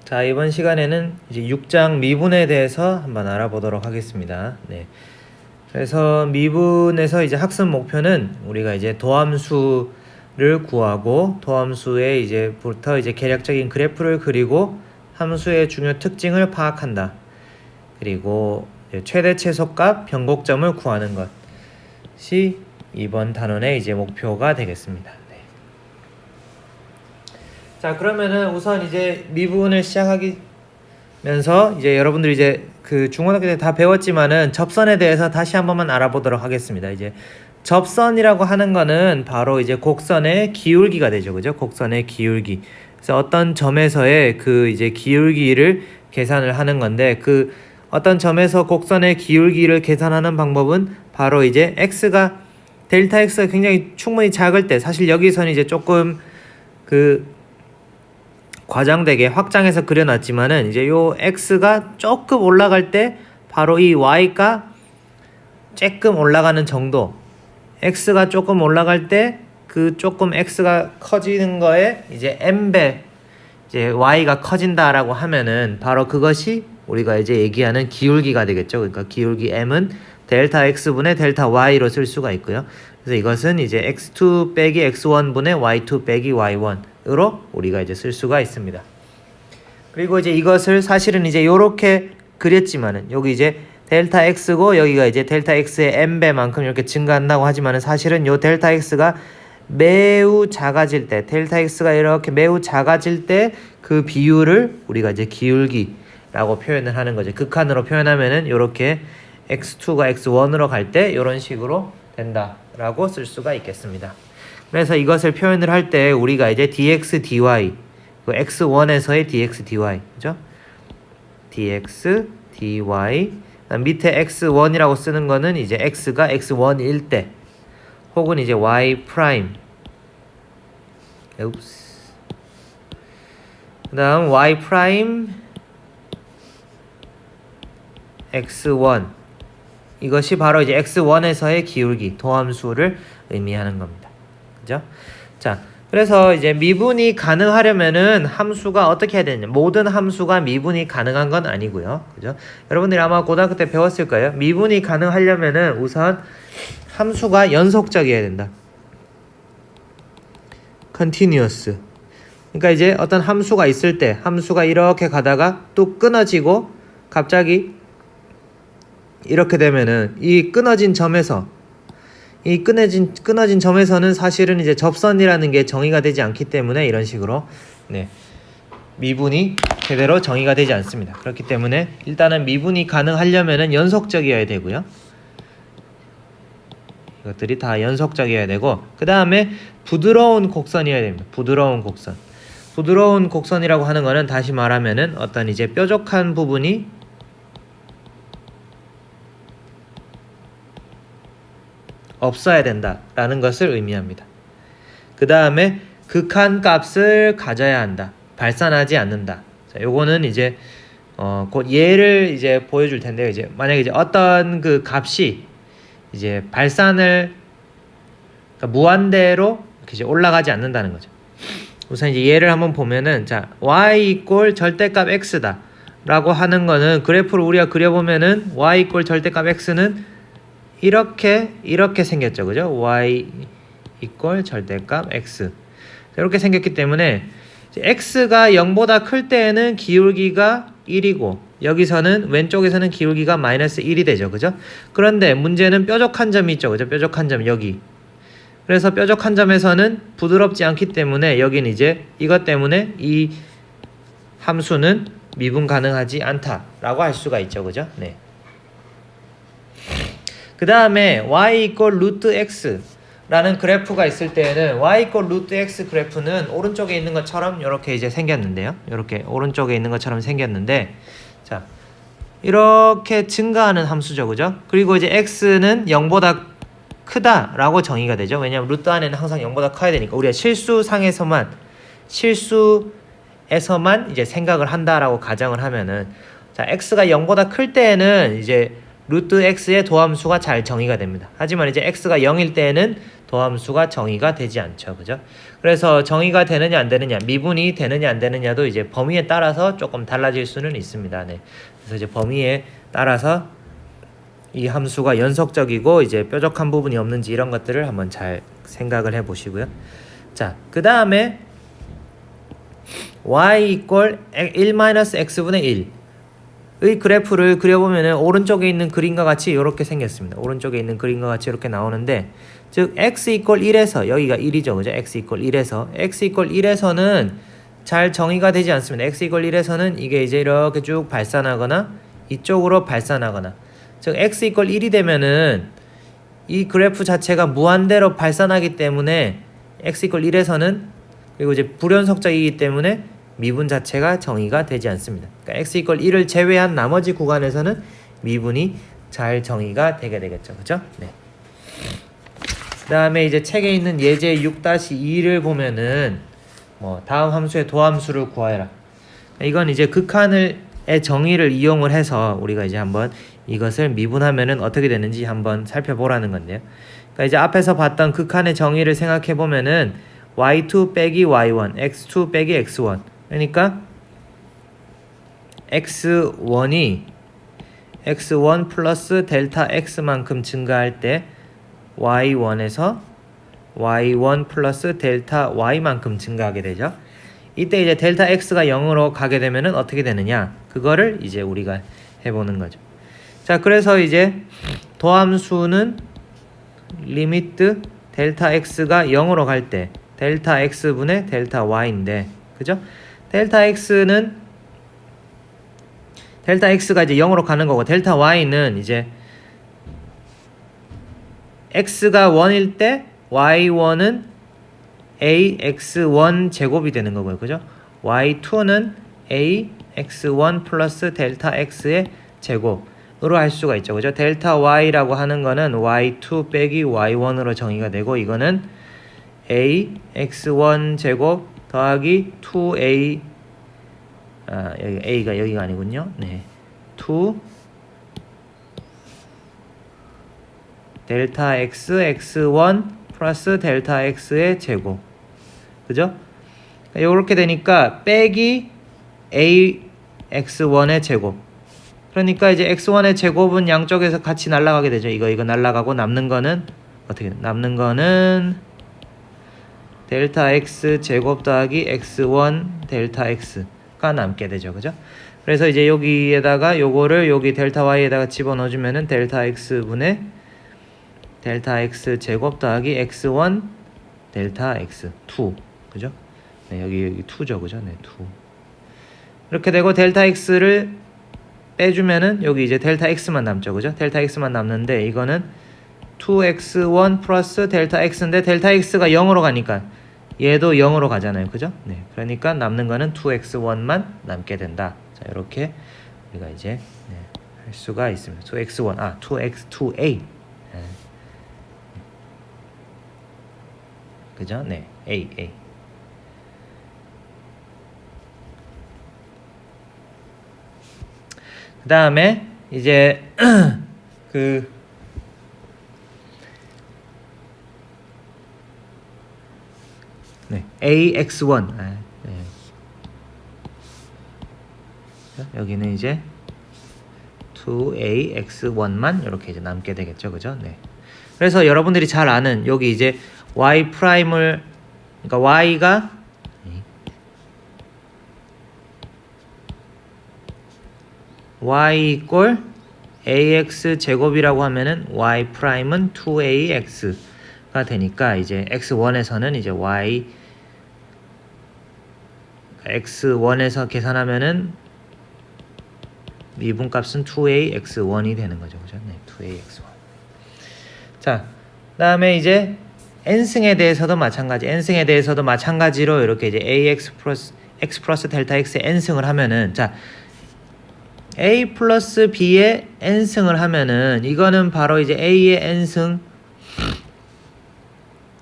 자, 이번 시간에는 이제 6장 미분에 대해서 한번 알아보도록 하겠습니다. 네. 그래서 미분에서 이제 학습 목표는 우리가 이제 도함수를 구하고 도함수의 이제부터 이제 계략적인 그래프를 그리고 함수의 중요 특징을 파악한다. 그리고 최대 최소값 변곡점을 구하는 것이 이번 단원의 이제 목표가 되겠습니다. 네. 자, 그러면은 우선 이제 미분을 시작하면서 이제 여러분들이 이제 그 중고등학교 때 다 배웠지만은 접선에 대해서 다시 한 번만 알아보도록 하겠습니다. 이제 접선이라고 하는 거는 바로 이제 곡선의 기울기가 되죠. 그죠? 곡선의 기울기. 그래서 어떤 점에서의 그 이제 기울기를 계산을 하는 건데, 그 어떤 점에서 곡선의 기울기를 계산하는 방법은 바로 이제 x가 델타 x가 굉장히 충분히 작을 때, 사실 여기서는 이제 조금 그 과장되게 확장해서 그려놨지만은 이제 요 x가 조금 올라갈 때 바로 이 y가 조금 올라가는 정도, x가 조금 올라갈 때 그 조금 x가 커지는 거에 이제 m배 이제 y가 커진다라고 하면은 바로 그것이 우리가 이제 얘기하는 기울기가 되겠죠. 그러니까 기울기 m은 델타 x분의 델타 y로 쓸 수가 있고요. 그래서 이것은 이제 x2 빼기 x1분의 y2 빼기 y1으로 우리가 이제 쓸 수가 있습니다. 그리고 이제 이것을 사실은 이제 요렇게 그렸지만은 여기 이제 델타 x고 여기가 이제 델타 x의 m배만큼 이렇게 증가한다고 하지만은 사실은 요 델타 x가 매우 작아질 때, 델타 x가 이렇게 매우 작아질 때 그 비율을 우리가 이제 기울기라고 표현을 하는 거죠. 극한으로 표현하면은 요렇게 x2가 x1으로 갈 때 이런 식으로 된다라고 쓸 수가 있겠습니다. 그래서 이것을 표현을 할 때 우리가 이제 dx dy, 그 x1에서의 dx dy, 그죠? dx dy, 밑에 x1이라고 쓰는 거는 이제 x가 x1일 때, 혹은 이제 y 프라임, 그다음 y 프라임 x1, 이것이 바로 이제 x1에서의 기울기, 도함수를 의미하는 겁니다. 그죠? 자, 그래서 이제 미분이 가능하려면은 함수가 어떻게 해야 되냐? 모든 함수가 미분이 가능한 건 아니고요. 그죠? 여러분들이 아마 고등학교 때 배웠을 거예요. 미분이 가능하려면은 우선 함수가 연속적이어야 된다. continuous. 그러니까 이제 어떤 함수가 있을 때 함수가 이렇게 가다가 또 끊어지고 갑자기 이렇게 되면은 이 끊어진 점에서 끊어진 점에서는 사실은 이제 접선이라는 게 정의가 되지 않기 때문에 이런 식으로 미분이 제대로 정의가 되지 않습니다. 그렇기 때문에 일단은 미분이 가능하려면은 연속적이어야 되고요. 이것들이 다 연속적이어야 되고, 그 다음에 부드러운 곡선이어야 됩니다. 부드러운 곡선. 부드러운 곡선이라고 하는 거는 다시 말하면은 어떤 이제 뾰족한 부분이 없어야 된다라는 것을 의미합니다. 그 다음에 극한 값을 가져야 한다. 발산하지 않는다. 자, 요거는 이제 곧 예를 이제 보여줄 텐데요. 이제 만약에 이제 어떤 그 값이 이제 발산을 그러니까 무한대로 이렇게 이제 올라가지 않는다는 거죠. 우선 이제 예를 한번 보면은, 자, y 이꼴 절대값 x다 라고 하는 거는 그래프를 우리가 그려보면은 y 이꼴 절대값 x는 이렇게 생겼죠. 그죠? y 이꼴 절대값 x 이렇게 생겼기 때문에 x가 0보다 클 때에는 기울기가 1이고 여기서는 왼쪽에서는 기울기가 마이너스 1이 되죠. 그죠? 그런데 문제는 뾰족한 점이 있죠. 그죠? 뾰족한 점 여기. 그래서 뾰족한 점에서는 부드럽지 않기 때문에 여기는 이제 이것 때문에 이 함수는 미분 가능하지 않다라고 할 수가 있죠. 그죠? 네. 그 다음에 y 이꼴 루트 x 라는 그래프가 있을 때에는 y 이꼴 루트 x 그래프는 오른쪽에 있는 것처럼 이렇게 이제 생겼는데요. 이렇게 오른쪽에 있는 것처럼 생겼는데, 자, 이렇게 증가하는 함수죠. 그죠? 그리고 이제 x는 0보다 크다라고 정의가 되죠. 왜냐하면 루트 안에는 항상 0보다 커야 되니까 우리가 실수에서만 이제 생각을 한다라고 가정을 하면은, 자, x가 0보다 클 때에는 이제 루트 x의 도함수가 잘 정의가 됩니다. 하지만 이제 x가 0일 때에는 도함수가 정의가 되지 않죠. 그죠? 그래서 정의가 되느냐 안 되느냐, 미분이 되느냐 안 되느냐도 이제 범위에 따라서 조금 달라질 수는 있습니다. 네. 그래서 이제 범위에 따라서 이 함수가 연속적이고 이제 뾰족한 부분이 없는지 이런 것들을 한번 잘 생각을 해 보시고요. 자, 그 다음에 y 이퀄 1-x분의 1의 그래프를 그려보면은 오른쪽에 있는 그림과 같이 이렇게 생겼습니다. 오른쪽에 있는 그림과 같이 이렇게 나오는데, 즉 x 이퀄 1에서 여기가 1이죠. 그죠? x 이퀄 1에서는 잘 정의가 되지 않습니다. x 이퀄 1에서는 이게 이제 이렇게 쭉 발산하거나 이쪽으로 발산하거나, 즉 x 이퀄 1이 되면은 이 그래프 자체가 무한대로 발산하기 때문에 x 이퀄 1에서는, 그리고 이제 불연속적이기 때문에 미분 자체가 정의가 되지 않습니다. 그러니까 x 이퀄 1을 제외한 나머지 구간에서는 미분이 잘 정의가 되게 되겠죠. 그죠? 네. 그 다음에 이제 책에 있는 예제 6-2를 보면은 뭐 다음 함수의 도함수를 구하여라. 이건 이제 극한의 정의를 이용을 해서 우리가 이제 한번 이것을 미분하면은 어떻게 되는지 한번 살펴보라는 건데요. 그러니까 이제 앞에서 봤던 극한의 정의를 생각해 보면은 y2 빼기 y1, x2 빼기 x1. 그러니까 x1이 x1 플러스 델타 x만큼 증가할 때 y1에서 y1 플러스 델타 y만큼 증가하게 되죠. 이때 이제 델타 x가 0으로 가게 되면은 어떻게 되느냐? 그거를 이제 우리가 해보는 거죠. 자, 그래서 이제 도함수는 리미트 델타 x가 0으로 갈 때 델타 x분의 델타 y인데, 그죠? 델타 x가 이제 0으로 가는 거고, 델타 y는 이제 x가 1일 때 y1은 ax1 제곱이 되는 거고요. 그죠? y2는 ax1 플러스 델타 x의 제곱으로 할 수가 있죠. 그죠? 델타 y라고 하는 거는 y2 빼기 y1으로 정의가 되고, 이거는 ax1 제곱 더하기 2a, 여기가 아니군요. 네. 2 델타 x x1 플러스 델타 x의 제곱. 그죠? 이렇게 되니까 빼기 a x1의 제곱. 그러니까 이제 x1의 제곱은 양쪽에서 같이 날아가게 되죠. 이거 날아가고 남는 거는 어떻게 돼? 남는 거는 델타 x 제곱 더하기 x1 델타 x가 남게 되죠. 그죠? 그래서 이제 여기에다가 요거를 여기 델타 y에다가 집어넣어 주면은 델타 x분의 델타 x 제곱 더하기 x1 델타 x 2. 그죠? 네, 여기 2죠. 그죠? 네, 2. 이렇게 되고 델타 x를 빼주면은 여기 이제 델타 x만 남죠. 그죠? 델타 x만 남는데, 이거는 2x1 플러스 델타 x인데 델타 x가 0으로 가니까 얘도 0으로 가잖아요. 그죠? 네. 그러니까 남는 거는 2x1만 남게 된다. 자, 이렇게 우리가 이제 할 수가 있습니다. 2x1, 2x2a. 그죠? 네. a. 그 다음에 이제 ax1. 여기는 이제 2ax1만 이렇게 이제 남게 되겠죠. 그죠? 네. 그래서 여러분들이 잘 아는 여기 이제 y 프라임을, 그러니까 y가 y 이꼴 ax 제곱이라고 하면은 y 프라임은 2ax가 되니까 이제 x1에서는 이제 y x1에서 계산하면은 미분값은 2ax1이 되는 거죠. 그죠? 네, 2ax1. 자, 그다음에 이제 n승에 대해서도 마찬가지로 이렇게 이제 ax 플러스 델타 x의 n승을 하면은, 자, a 플러스 b의 n승을 하면은 이거는 바로 이제 a의 n승,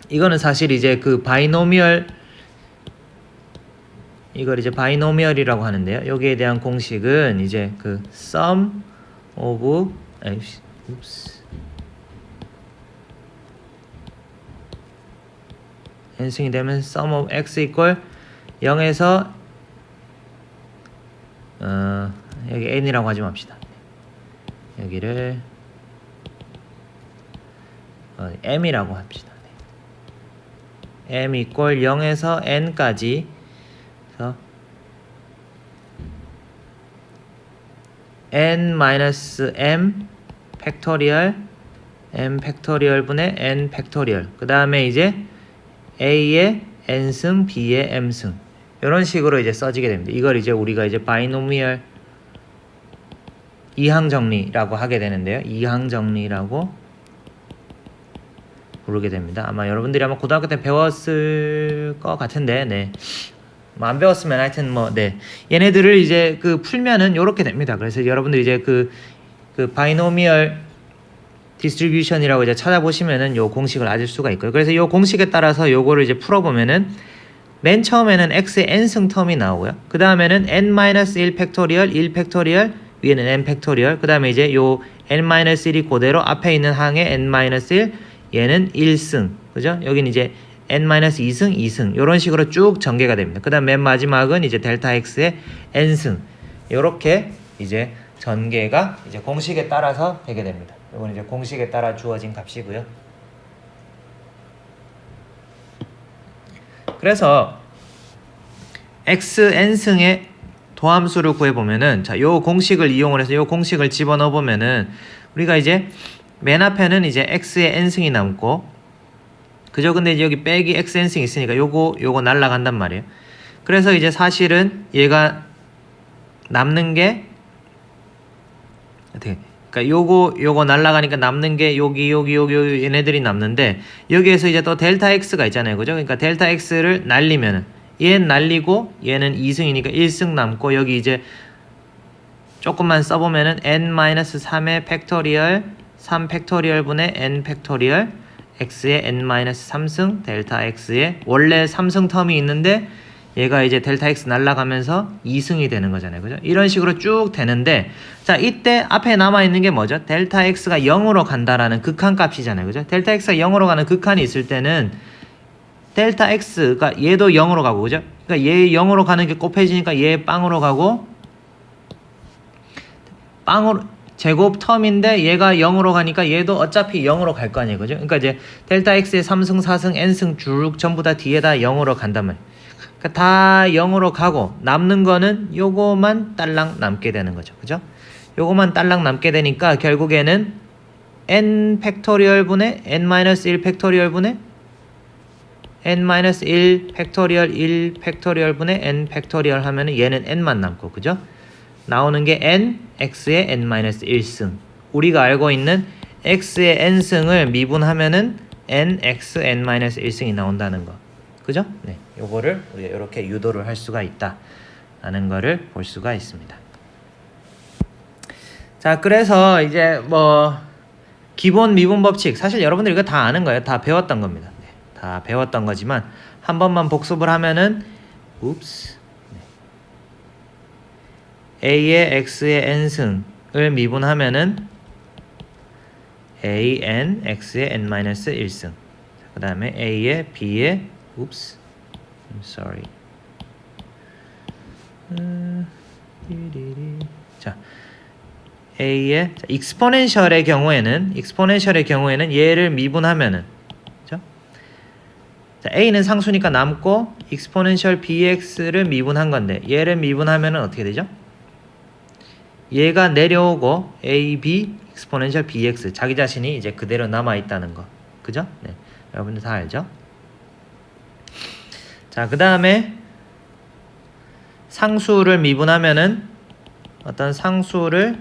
이거는 사실 이제 그 바이노미얼, 이걸 이제 바이노미얼이라고 하는데요. 여기에 대한 공식은 이제 그 sum of n승이 되면 sum of x equal 0에서 여기 n이라고 하지 맙시다. 여기를 m이라고 합시다. m equal 0에서 n까지. 그래서 n-m 팩토리얼 m 팩토리얼 분의 n 팩토리얼. 그 다음에 이제 a의 n승, b의 m승. 이런 식으로 이제 써지게 됩니다. 이걸 이제 우리가 이제 바이노미얼 이항 정리라고 하게 되는데요. 이항 정리라고 부르게 됩니다. 아마 여러분들이 아마 고등학교 때 배웠을 것 같은데, 네. 뭐 안 배웠으면 하여튼 뭐, 네. 얘네들을 이제 그 풀면은 요렇게 됩니다. 그래서 여러분들이 이제 그 바이노미얼 디스트리뷰션이라고 이제 찾아보시면은 요 공식을 아실 수가 있고요. 그래서 요 공식에 따라서 요거를 이제 풀어보면은 맨 처음에는 x의 n승 텀이 나오고요. 그 다음에는 n-1 팩토리얼, 1 팩토리얼, 위에는 n 팩토리얼. 그 다음에 이제 요 n-1이 그대로 앞에 있는 항의 n-1, 얘는 1승. 그죠? 여기는 이제 n-2승, 2승. 요런 식으로 쭉 전개가 됩니다. 그 다음 맨 마지막은 이제 델타 x의 n승. 요렇게 이제 전개가 이제 공식에 따라서 되게 됩니다. 이건 이제 공식에 따라 주어진 값이고요. 그래서 xn승의 도함수를 구해보면은, 자, 요 공식을 이용을 해서 요 공식을 집어넣어 보면은 우리가 이제 맨 앞에는 이제 x의 n승이 남고, 그죠? 근데 이제 여기 빼기 xn승이 있으니까 요거 날라간단 말이에요. 그래서 이제 사실은 얘가 남는 게 어떻게? 그러니까 요거 날라가니까 남는 게 여기 얘네들이 남는데, 여기에서 이제 또 델타 x가 있잖아요. 그죠? 그러니까 델타 x를 날리면은 얘는 날리고 얘는 2승이니까 1승 남고, 여기 이제 조금만 써보면은 n-3의 팩토리얼 3 팩토리얼 분의 n 팩토리얼 x의 n-3승 델타 x의 원래 3승 텀이 있는데 얘가 이제 델타 x 날라가면서 2승이 되는 거잖아요. 그죠? 이런 식으로 쭉 되는데, 자, 이때 앞에 남아있는 게 뭐죠? 델타 x가 0으로 간다라는 극한 값이잖아요. 그죠? 델타 x가 0으로 가는 극한이 있을 때는 델타 x가 얘도 0으로 가고, 그죠? 그러니까 얘 0으로 가는 게 곱해지니까 얘 빵으로 가고, 빵으로 제곱 텀인데 얘가 0으로 가니까 얘도 어차피 0으로 갈 거 아니에요. 그죠? 그러니까 이제 델타 x의 3승, 4승, n승 쭉 전부 다 뒤에다 0으로 간단 말이에요. 그러니까 다 0으로 가고 남는 거는 요거만 딸랑 남게 되는 거죠. 그죠? 요거만 딸랑 남게 되니까 결국에는 n 팩토리얼 분의 n-1 팩토리얼 분의 n-1 팩토리얼 1 팩토리얼 분의 n 팩토리얼 하면은 얘는 n만 남고, 그죠? 나오는 게 n, x의 n-1승. 우리가 알고 있는 x의 n승을 미분하면은 n, x, n-1승이 나온다는 거. 그죠? 네. 요거를 우리가 이렇게 유도를 할 수가 있다 라는 거를 볼 수가 있습니다. 자, 그래서 이제 뭐 기본 미분 법칙, 사실 여러분들이 이거 다 아는 거예요. 다 배웠던 겁니다. 네. 다 배웠던 거지만 한 번만 복습을 하면은 a의 x의 n승을 미분하면은 a, n, x의 n-1승. 그 다음에 a의 b의 I'm sorry. 자, a의 익스포넨셜의 경우에는 얘를 미분하면은, 그죠? 자, a는 상수니까 남고 익스포넨셜 bx를 미분한 건데, 얘를 미분하면은 어떻게 되죠? 얘가 내려오고 ab 익스포넨셜 bx, 자기 자신이 이제 그대로 남아 있다는 거, 그죠? 네, 여러분들 다 알죠? 자, 그 다음에 상수를 미분하면은, 어떤 상수를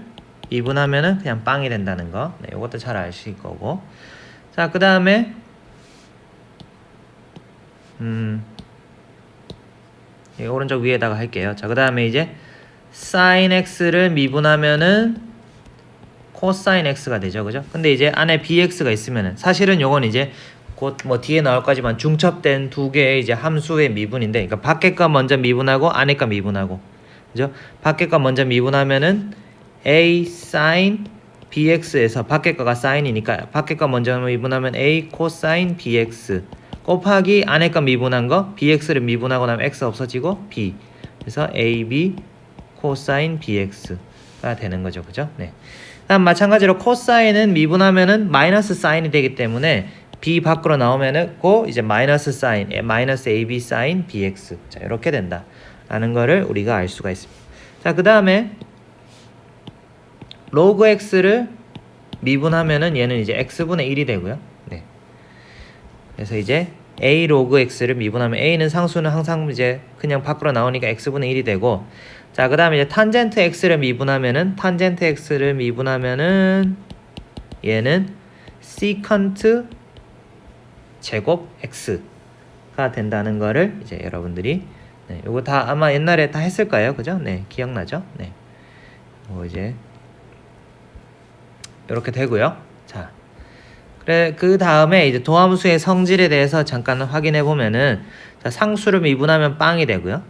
미분하면은 그냥 빵이 된다는 거. 네, 이것도 잘 아실 거고. 자, 그 다음에 오른쪽 위에다가 할게요. 자, 그 다음에 이제 sin x를 미분하면은 코사인 x가 되죠. 그죠? 근데 이제 안에 bx가 있으면은, 사실은 요건 이제 곧 뭐 뒤에 나올 거지만 중첩된 두 개의 이제 함수의 미분인데, 그러니까 밖에 거 먼저 미분하고 안에 거 미분하고, 그죠? 밖에 거 먼저 미분하면은 a sin bx에서 밖에 거가 사인이니까 밖에 거 먼저 미분하면 a 코사인 bx 곱하기 안에 거 미분한 거 bx를 미분하고 나면 x 없어지고 b. 그래서 ab 코사인 bx가 되는 거죠. 그죠? 네. 다음 마찬가지로 코사인은 미분하면은 마이너스 사인이 되기 때문에 b 밖으로 나오면은 고 이제 마이너스 사인 마이너스 ab 사인 bx. 자, 이렇게 된다. 라는 거를 우리가 알 수가 있습니다. 자, 그다음에 로그 x를 미분하면은 얘는 이제 x분의 1이 되고요. 네. 그래서 이제 a 로그 x를 미분하면 a는 상수는 항상 이제 그냥 밖으로 나오니까 x분의 1이 되고, 자, 그다음에 이제 탄젠트 x를 미분하면은 얘는 시컨트 제곱 x가 된다는 거를 이제 여러분들이 요거 다 아마 옛날에 다 했을 거예요. 그죠? 네. 기억나죠? 네. 뭐 이제 이렇게 되고요. 자, 그래 그 다음에 이제 도함수의 성질에 대해서 잠깐 확인해 보면은, 자, 상수를 미분하면 빵이 되고요.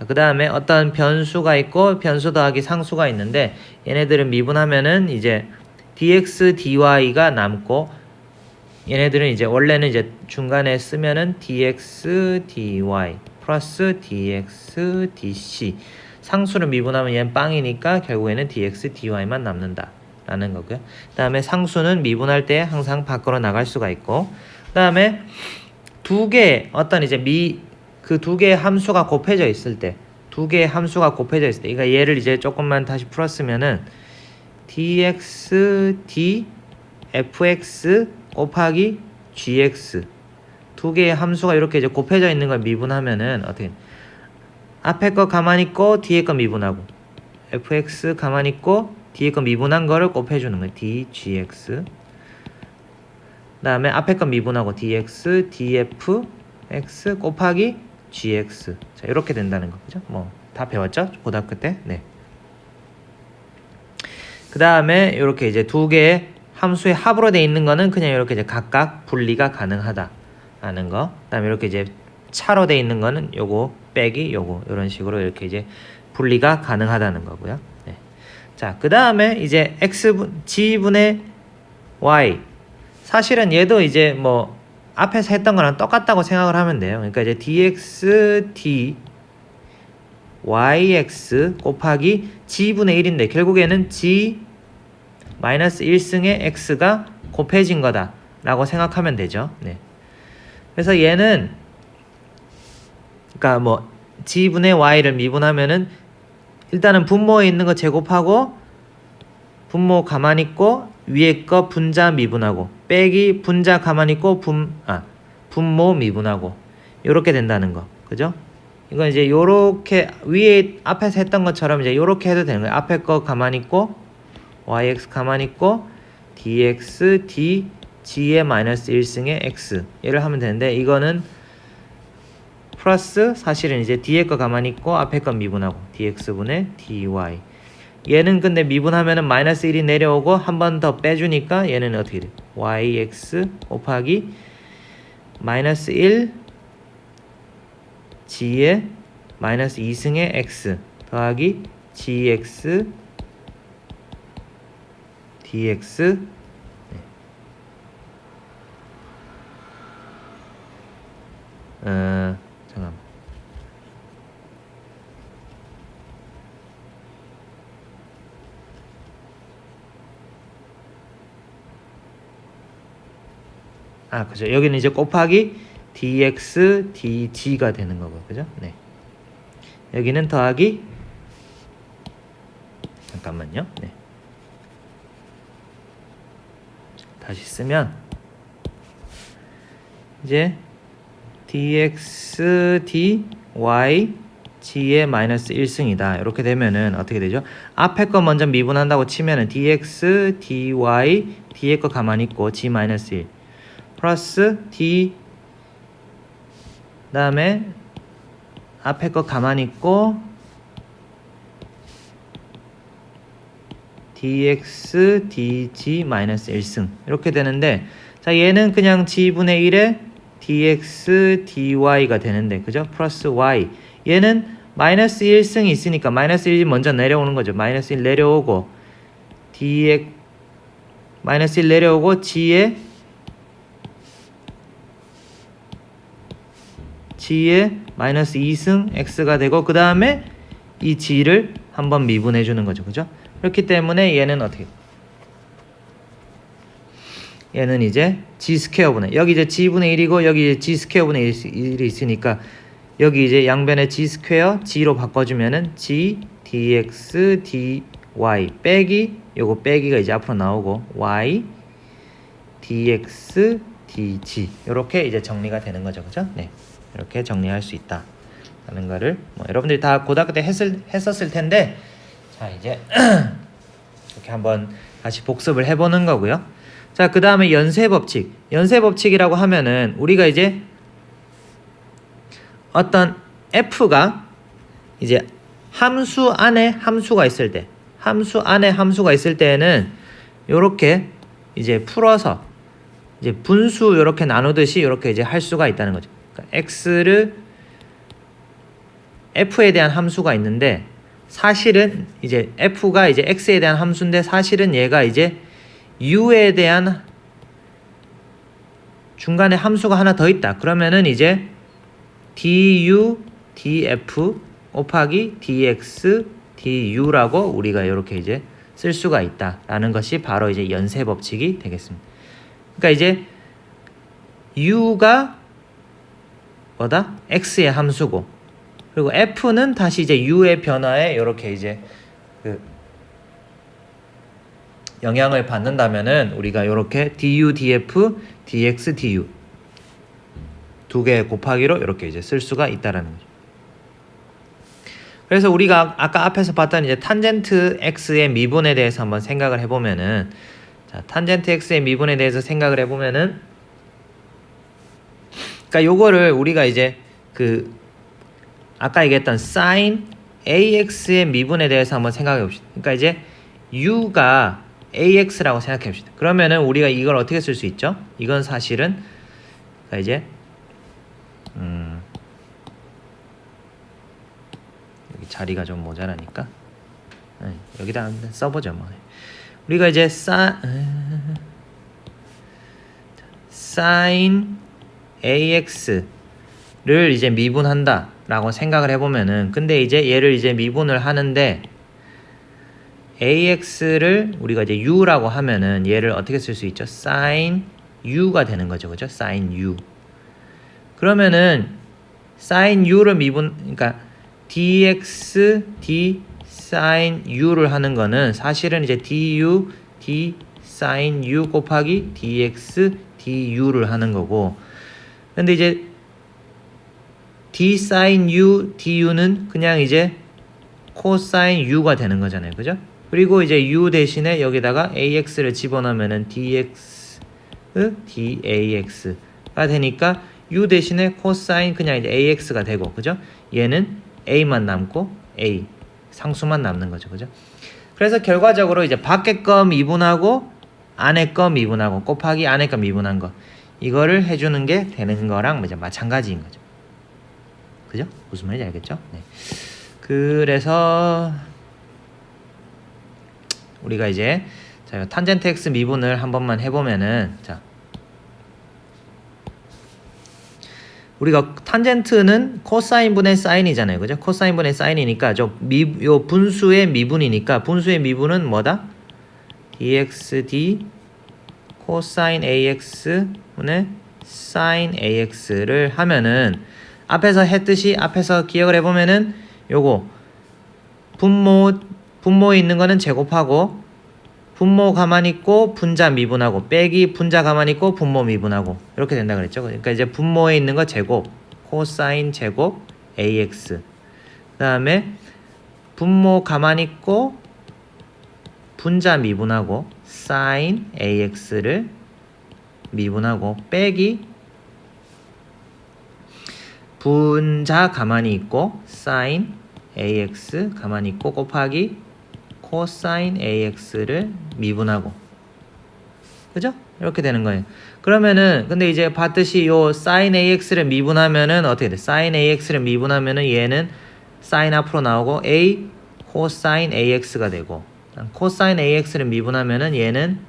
그 다음에 어떤 변수가 있고 변수 더하기 상수가 있는데 얘네들은 미분하면은 이제 dx dy가 남고, 얘네들은 이제 원래는 이제 중간에 쓰면은 dx dy 플러스 dx dc, 상수를 미분하면 얘는 빵이니까 결국에는 dx dy만 남는다 라는 거고요. 그 다음에 상수는 미분할 때 항상 밖으로 나갈 수가 있고, 그 다음에 두 개 어떤 이제 그 두 개의 함수가 곱해져 있을 때, 그러니까 얘를 이제 조금만 다시 풀었으면은 dx d fx 곱하기 gx, 두 개의 함수가 이렇게 이제 곱해져 있는 걸 미분하면은 어떻게, 앞에 거 가만히 있고 뒤에 거 미분하고, fx 가만히 있고 뒤에 거 미분한 거를 곱해주는 거예요. dgx. 그 다음에 앞에 거 미분하고 dx dfx 곱하기 gx. 자, 이렇게 된다는 거. 그죠? 뭐 다 배웠죠? 고등학교 때. 네. 그 다음에 이렇게 이제 두 개의 함수의 합으로 돼 있는 거는 그냥 이렇게 이제 각각 분리가 가능하다라는 거. 그 다음에 이렇게 이제 차로 돼 있는 거는 요거 빼기 요거, 이런 식으로 이렇게 이제 분리가 가능하다는 거고요. 네. 자, 그 다음에 이제 g분의 y. 사실은 얘도 이제 뭐 앞에서 했던 거랑 똑같다고 생각을 하면 돼요. 그러니까 이제 dx d yx 곱하기 g분의 1인데 결국에는 g 마이너스 1승의 x가 곱해진 거다 라고 생각하면 되죠. 네. 그래서 얘는 그러니까 뭐 g분의 y를 미분하면은 일단은 분모에 있는 거 제곱하고, 분모 가만히 있고 위에 거 분자 미분하고, 빼기 분자 가만히 있고 분모 미분하고, 요렇게 된다는 거. 그죠? 이건 이제 요렇게 위에 앞에서 했던 것처럼 이제 요렇게 해도 되는 거예요. 앞에 거 가만히 있고 yx 가만히 있고 dx d g의 마이너스 1승의 x, 얘를 하면 되는데, 이거는 플러스 사실은 이제 뒤에 거 가만히 있고 앞에 거 미분하고 dx분의 dy. 얘는 근데 미분하면은 마이너스 1이 내려오고 한 번 더 빼주니까 얘는 어떻게 돼? yx 곱하기 마이너스 1 g의 마이너스 2승의 x 더하기 gx dx. 잠깐만. 그죠. 여기는 이제 곱하기 dx dg가 되는 거고, 그죠? 네. 여기는 더하기, 잠깐만요. 네. 다시 쓰면 이제 dx dy g의 마이너스 1승이다. 이렇게 되면은 어떻게 되죠? 앞에 거 먼저 미분한다고 치면은 dx dy 뒤에 거 가만히 있고 g 마이너스 1 플러스 d, 다음에 앞에 거 가만히 있고 dx dg 마이너스 1승, 이렇게 되는데, 자, 얘는 그냥 g분의 1에 dx dy가 되는데, 그죠? 플러스 y. 얘는 마이너스 1승이 있으니까 마이너스 1이 먼저 내려오는 거죠. 마이너스 1 내려오고 dx 마이너스 1 내려오고 g에 g의 마이너스 2승 x가 되고 그 다음에 이 g를 한번 미분해 주는 거죠. 그죠? 그렇기 때문에 얘는 어떻게 얘는 이제 g 스퀘어분의 여기 이제 g분의 1이고 여기 이제 g 스퀘어분의 1이 있으니까 여기 이제 양변에 g 스퀘어 g로 바꿔주면은 g dx dy 빼기 요거 빼기가 이제 앞으로 나오고 y dx dg 이렇게 이제 정리가 되는 거죠. 그죠? 네. 이렇게 정리할 수 있다 라는 거를 뭐 여러분들이 다 고등학교 때 했었을 텐데 자 이제 이렇게 한번 다시 복습을 해보는 거고요. 자, 그 다음에 연쇄법칙. 연쇄법칙이라고 하면은 우리가 이제 어떤 f가 이제 함수 안에 함수가 있을 때, 함수 안에 함수가 있을 때에는 요렇게 이제 풀어서 이제 분수 요렇게 나누듯이 요렇게 이제 할 수가 있다는 거죠. 그러니까 x를 f에 대한 함수가 있는데 사실은 이제 f가 이제 x에 대한 함수인데 사실은 얘가 이제 u에 대한 중간에 함수가 하나 더 있다. 그러면은 이제 du df 곱하기 dx du라고 우리가 이렇게 이제 쓸 수가 있다라는 것이 바로 이제 연쇄 법칙이 되겠습니다. 그러니까 이제 u가 뭐다? x의 함수고 그리고 f는 다시 이제 u의 변화에 이렇게 이제 그 영향을 받는다면은 우리가 이렇게 du df dx du 두 개 곱하기로 이렇게 이제 쓸 수가 있다라는 거죠. 그래서 우리가 아까 앞에서 봤던 이제 탄젠트 x의 미분에 대해서 한번 생각을 해보면은 자, 탄젠트 x의 미분에 대해서 생각을 해보면은 그러니까 요거를 우리가 이제 그 아까 얘기했던 sin ax의 미분에 대해서 한번 생각해 봅시다. 그러니까 이제 u가 ax라고 생각해 봅시다. 그러면은 우리가 이걸 어떻게 쓸 수 있죠? 이건 사실은 그러니까 이제 여기 자리가 좀 모자라니까 여기다 한번 써보죠. 뭐. 우리가 이제 sin ax를 이제 미분한다 라고 생각을 해보면은 근데 이제 얘를 이제 미분을 하는데 ax를 우리가 이제 u라고 하면은 얘를 어떻게 쓸 수 있죠? sin u가 되는 거죠. 그죠? sin u. 그러면은 sin u를 그러니까 dx d sin u를 하는 거는 사실은 이제 du d sin u 곱하기 dx du를 하는 거고 근데 이제 d sin u du는 그냥 이제 cosine u가 되는 거잖아요. 그죠? 그리고 이제 u 대신에 여기다가 ax를 집어넣으면은 dx dax가 되니까 u 대신에 cosine 그냥 이제 ax가 되고 그죠? 얘는 a만 남고 a 상수만 남는 거죠. 그죠? 그래서 결과적으로 이제 밖에 거 미분하고 안에 거 미분하고 곱하기 안에 거 미분한 거 이거를 해주는 게 되는 거랑 이제 마찬가지인 거죠. 그죠? 무슨 말인지 알겠죠? 네. 그래서 우리가 이제 자, 탄젠트 x 미분을 한 번만 해보면은 자 우리가 탄젠트는 코사인분의 사인이잖아요. 그죠? 코사인분의 사인이니까 요 분수의 미분이니까 분수의 미분은 뭐다? dxd 코사인 ax분의 사인 ax를 하면은 앞에서 했듯이 앞에서 기억을 해보면은 요거 분모에 있는 거는 제곱하고 분모 가만히 있고 분자 미분하고 빼기 분자 가만히 있고 분모 미분하고 이렇게 된다 그랬죠. 그러니까 이제 분모에 있는 거 제곱 코사인 제곱 ax 그 다음에 분모 가만히 있고 분자 미분하고 사인 ax를 미분하고 빼기 분자 가만히 있고 사인 ax 가만히 있고 곱하기 코사인 ax를 미분하고 그죠? 이렇게 되는 거예요. 그러면은 근데 이제 봤듯이 요 sin ax를 미분하면은 어떻게 돼? sin ax를 미분하면은 얘는 sin 앞으로 나오고 a 코사인 ax가 되고 코사인 ax를 미분하면은 얘는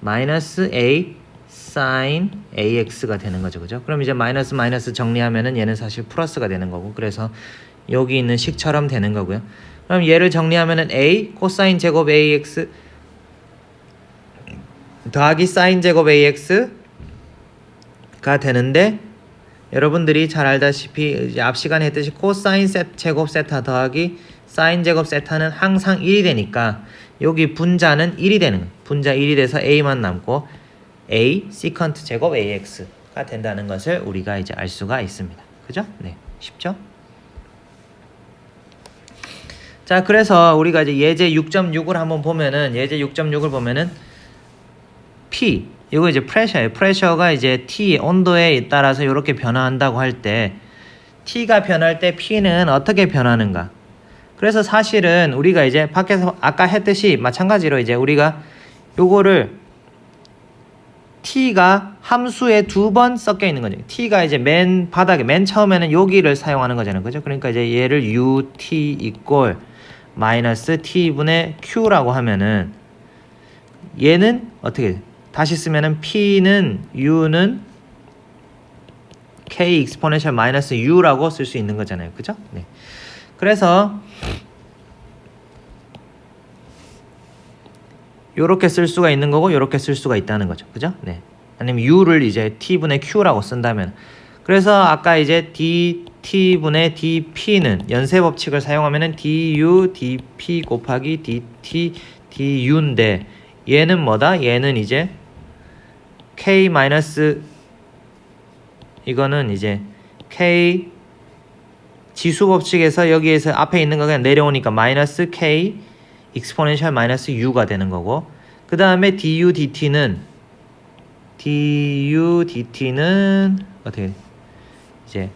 마이너스 a sin ax가 되는 거죠. 그죠? 그럼 이제 마이너스 마이너스 정리하면은 얘는 사실 플러스가 되는 거고, 그래서 여기 있는 식처럼 되는 거고요. 그럼 얘를 정리하면은 a 코사인 제곱 ax 더하기 사인 제곱 ax가 되는데, 여러분들이 잘 알다시피 이제 앞 시간에 했듯이 코사인 제곱 세타 더하기 사인 제곱 세타는 항상 1이 되니까 여기 분자는 1이 되는 거예요. 분자 1이 돼서 a만 남고 a 시컨트 제곱 ax가 된다는 것을 우리가 이제 알 수가 있습니다. 그죠? 네, 쉽죠? 자, 그래서 우리가 이제 예제 6.6을 한번 보면은, 예제 6.6을 보면은 P, 이거 이제 프레셔예요. 프레셔가 이제 T 온도에 따라서 이렇게 변화한다고 할 때, T가 변할 때 P는 어떻게 변하는가? 그래서 사실은 우리가 이제 밖에서 아까 했듯이 마찬가지로 이제 우리가 요거를 T가 함수에 2번 섞여 있는 거죠. T가 이제 맨 바닥에 맨 처음에는 여기를 사용하는 거잖아요. 그죠? 그러니까 이제 얘를 UT 이꼴 마이너스 T분의 Q라고 하면은 얘는 어떻게 다시 쓰면은 P는 U는 K 익스포넨셜 마이너스 U라고 쓸 수 있는 거잖아요. 그죠? 네. 그래서 요렇게 쓸 수가 있는 거고 요렇게 쓸 수가 있다는 거죠. 그죠? 네. 아니면 U를 이제 T분의 Q라고 쓴다면, 그래서 아까 이제 DT분의 DP는 연쇄 법칙을 사용하면은 DU DP 곱하기 DT DU인데, 얘는 뭐다? 얘는 이제 K 마이너스, 이거는 이제 K 지수 법칙에서 여기에서 앞에 있는 거 그냥 내려오니까 마이너스 K 익스포넨셜 마이너스 U가 되는 거고, 그 다음에 DU DT는 어떻게 이제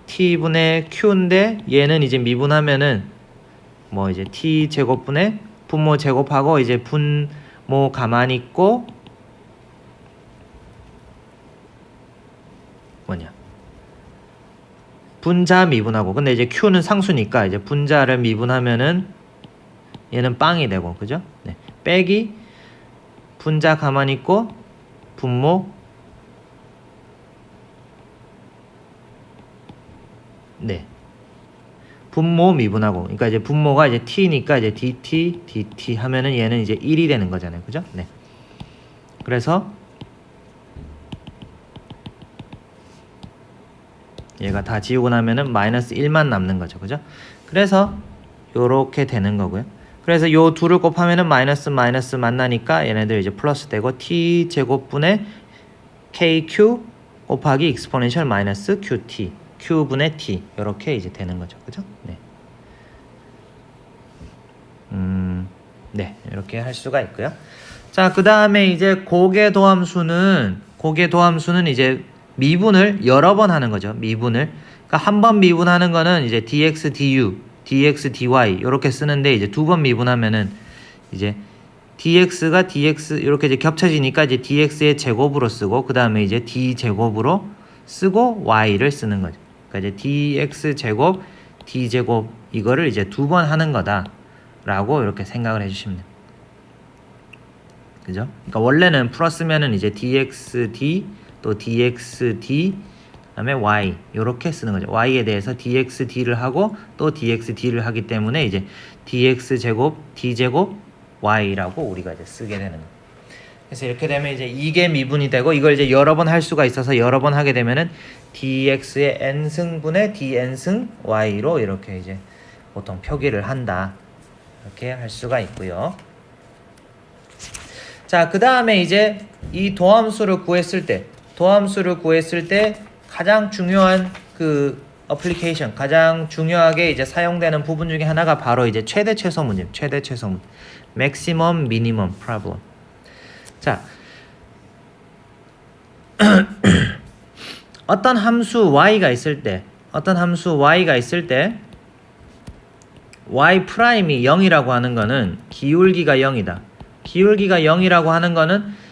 T분의 Q인데, 얘는 이제 미분하면은 뭐 이제 T 제곱분의 분모 제곱하고 이제 분모 가만히 있고 뭐냐 분자 미분하고, 근데 이제 Q는 상수니까 이제 분자를 미분하면은 얘는 빵이 되고, 그죠? 네. 빼기 분자 가만히 있고 분모, 네, 분모 미분하고, 그러니까 이제 분모가 이제 t니까 이제 dt 하면은 얘는 이제 1이 되는 거잖아요. 그죠? 네. 그래서 얘가 다 지우고 나면은 마이너스 1만 남는 거죠. 그죠? 그래서 요렇게 되는 거고요. 그래서 요 둘을 곱하면은 마이너스 마이너스 만나니까 얘네들 이제 플러스 되고, t 제곱분의 kq 곱하기 익스포넨셜 마이너스 qt q분의 t, 요렇게 이제 되는 거죠. 그죠? 네. 네, 이렇게 할 수가 있고요. 자, 그 다음에 이제 고개도함수는 이제 미분을 여러 번 하는 거죠. 미분을. 그러니까 한 번 미분하는 거는 이제 dx du, dx dy 이렇게 쓰는데, 이제 두 번 미분하면은 이제 dx가 dx 이렇게 이제 겹쳐지니까 이제 dx의 제곱으로 쓰고, 그 다음에 이제 d 제곱으로 쓰고 y를 쓰는 거죠. 그러니까 이제 dx 제곱 d 제곱 이거를 이제 두 번 하는 거다라고 이렇게 생각을 해주시면 돼요. 그죠? 그러니까 원래는 플러스면은 이제 dxd 또 dxd 그다음에 y 이렇게 쓰는 거죠. y에 대해서 dxd를 하고 또 dxd를 하기 때문에 이제 dx 제곱 d 제곱 y라고 우리가 이제 쓰게 되는 거예요. 그래서 이렇게 되면 이제 이게 미분이 되고, 이걸 이제 여러 번 할 수가 있어서 여러 번 하게 되면은 dx의 n승분의 dn승 y로 이렇게 이제 보통 표기를 한다, 이렇게 할 수가 있고요. 자, 그 다음에 이제 이 도함수를 구했을 때 가장 중요한 그 어플리케이션, 가장 중요하게 이제 사용되는 부분 중에 하나가 바로 이제 최대 최소 문제, maximum minimum problem. 자, 어떤 함수 y가 있을 때 y 프라임이 0이라고 하는 거는 기울기가 0이다. 기울기가 0이라고 하는 거는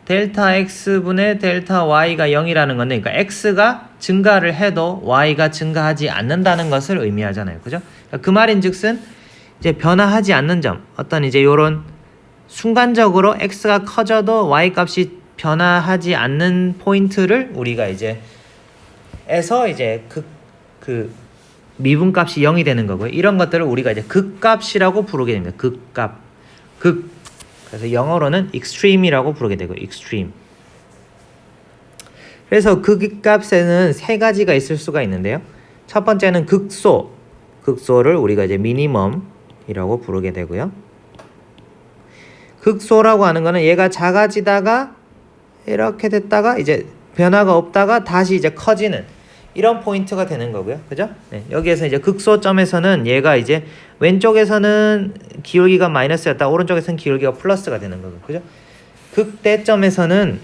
델타 x분의 델타 y가 0이라는 건데, 그러니까 x가 증가를 해도 y가 증가하지 않는다는 것을 의미하잖아요. 그죠? 그러니까 그 말인즉슨 이제 변화하지 않는 점, 어떤 이제 요런 순간적으로 x가 커져도 y 값이 변화하지 않는 포인트를 우리가 이제 에서 이제 그 미분값이 0이 되는 거고요. 이런 것들을 우리가 이제 극값이라고 부르게 됩니다. 극값. 그래서 영어로는 extreme이라고 부르게 되고 extreme. 그래서 극값에는 세 가지가 있을 수가 있는데요. 첫 번째는 극소를 우리가 이제 미니멈이라고 부르게 되고요. 극소라고 하는 거는 얘가 작아지다가 이렇게 됐다가 이제 변화가 없다가 다시 이제 커지는 이런 포인트가 되는 거고요. 그죠? 네, 여기에서 이제 극소점에서는 얘가 이제 왼쪽에서는 기울기가 마이너스였다 오른쪽에서는 기울기가 플러스가 되는 거고. 그죠? 극대점에서는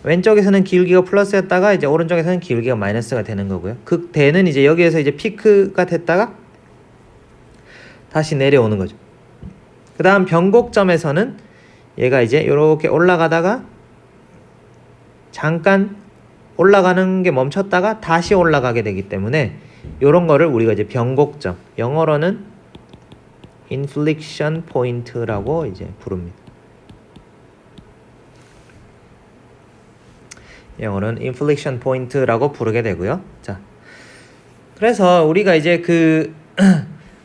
왼쪽에서는 기울기가 플러스였다가 이제 오른쪽에서는 기울기가 마이너스가 되는 거고요. 극대는 이제 여기에서 이제 피크가 됐다가 다시 내려오는 거죠. 그 다음 변곡점에서는 얘가 이제 이렇게 올라가다가 잠깐 올라가는 게 멈췄다가 다시 올라가게 되기 때문에 이런 거를 우리가 이제 변곡점, 영어로는 inflection point라고 이제 부릅니다. 영어로는 inflection point라고 부르게 되고요. 자, 그래서 우리가 이제 그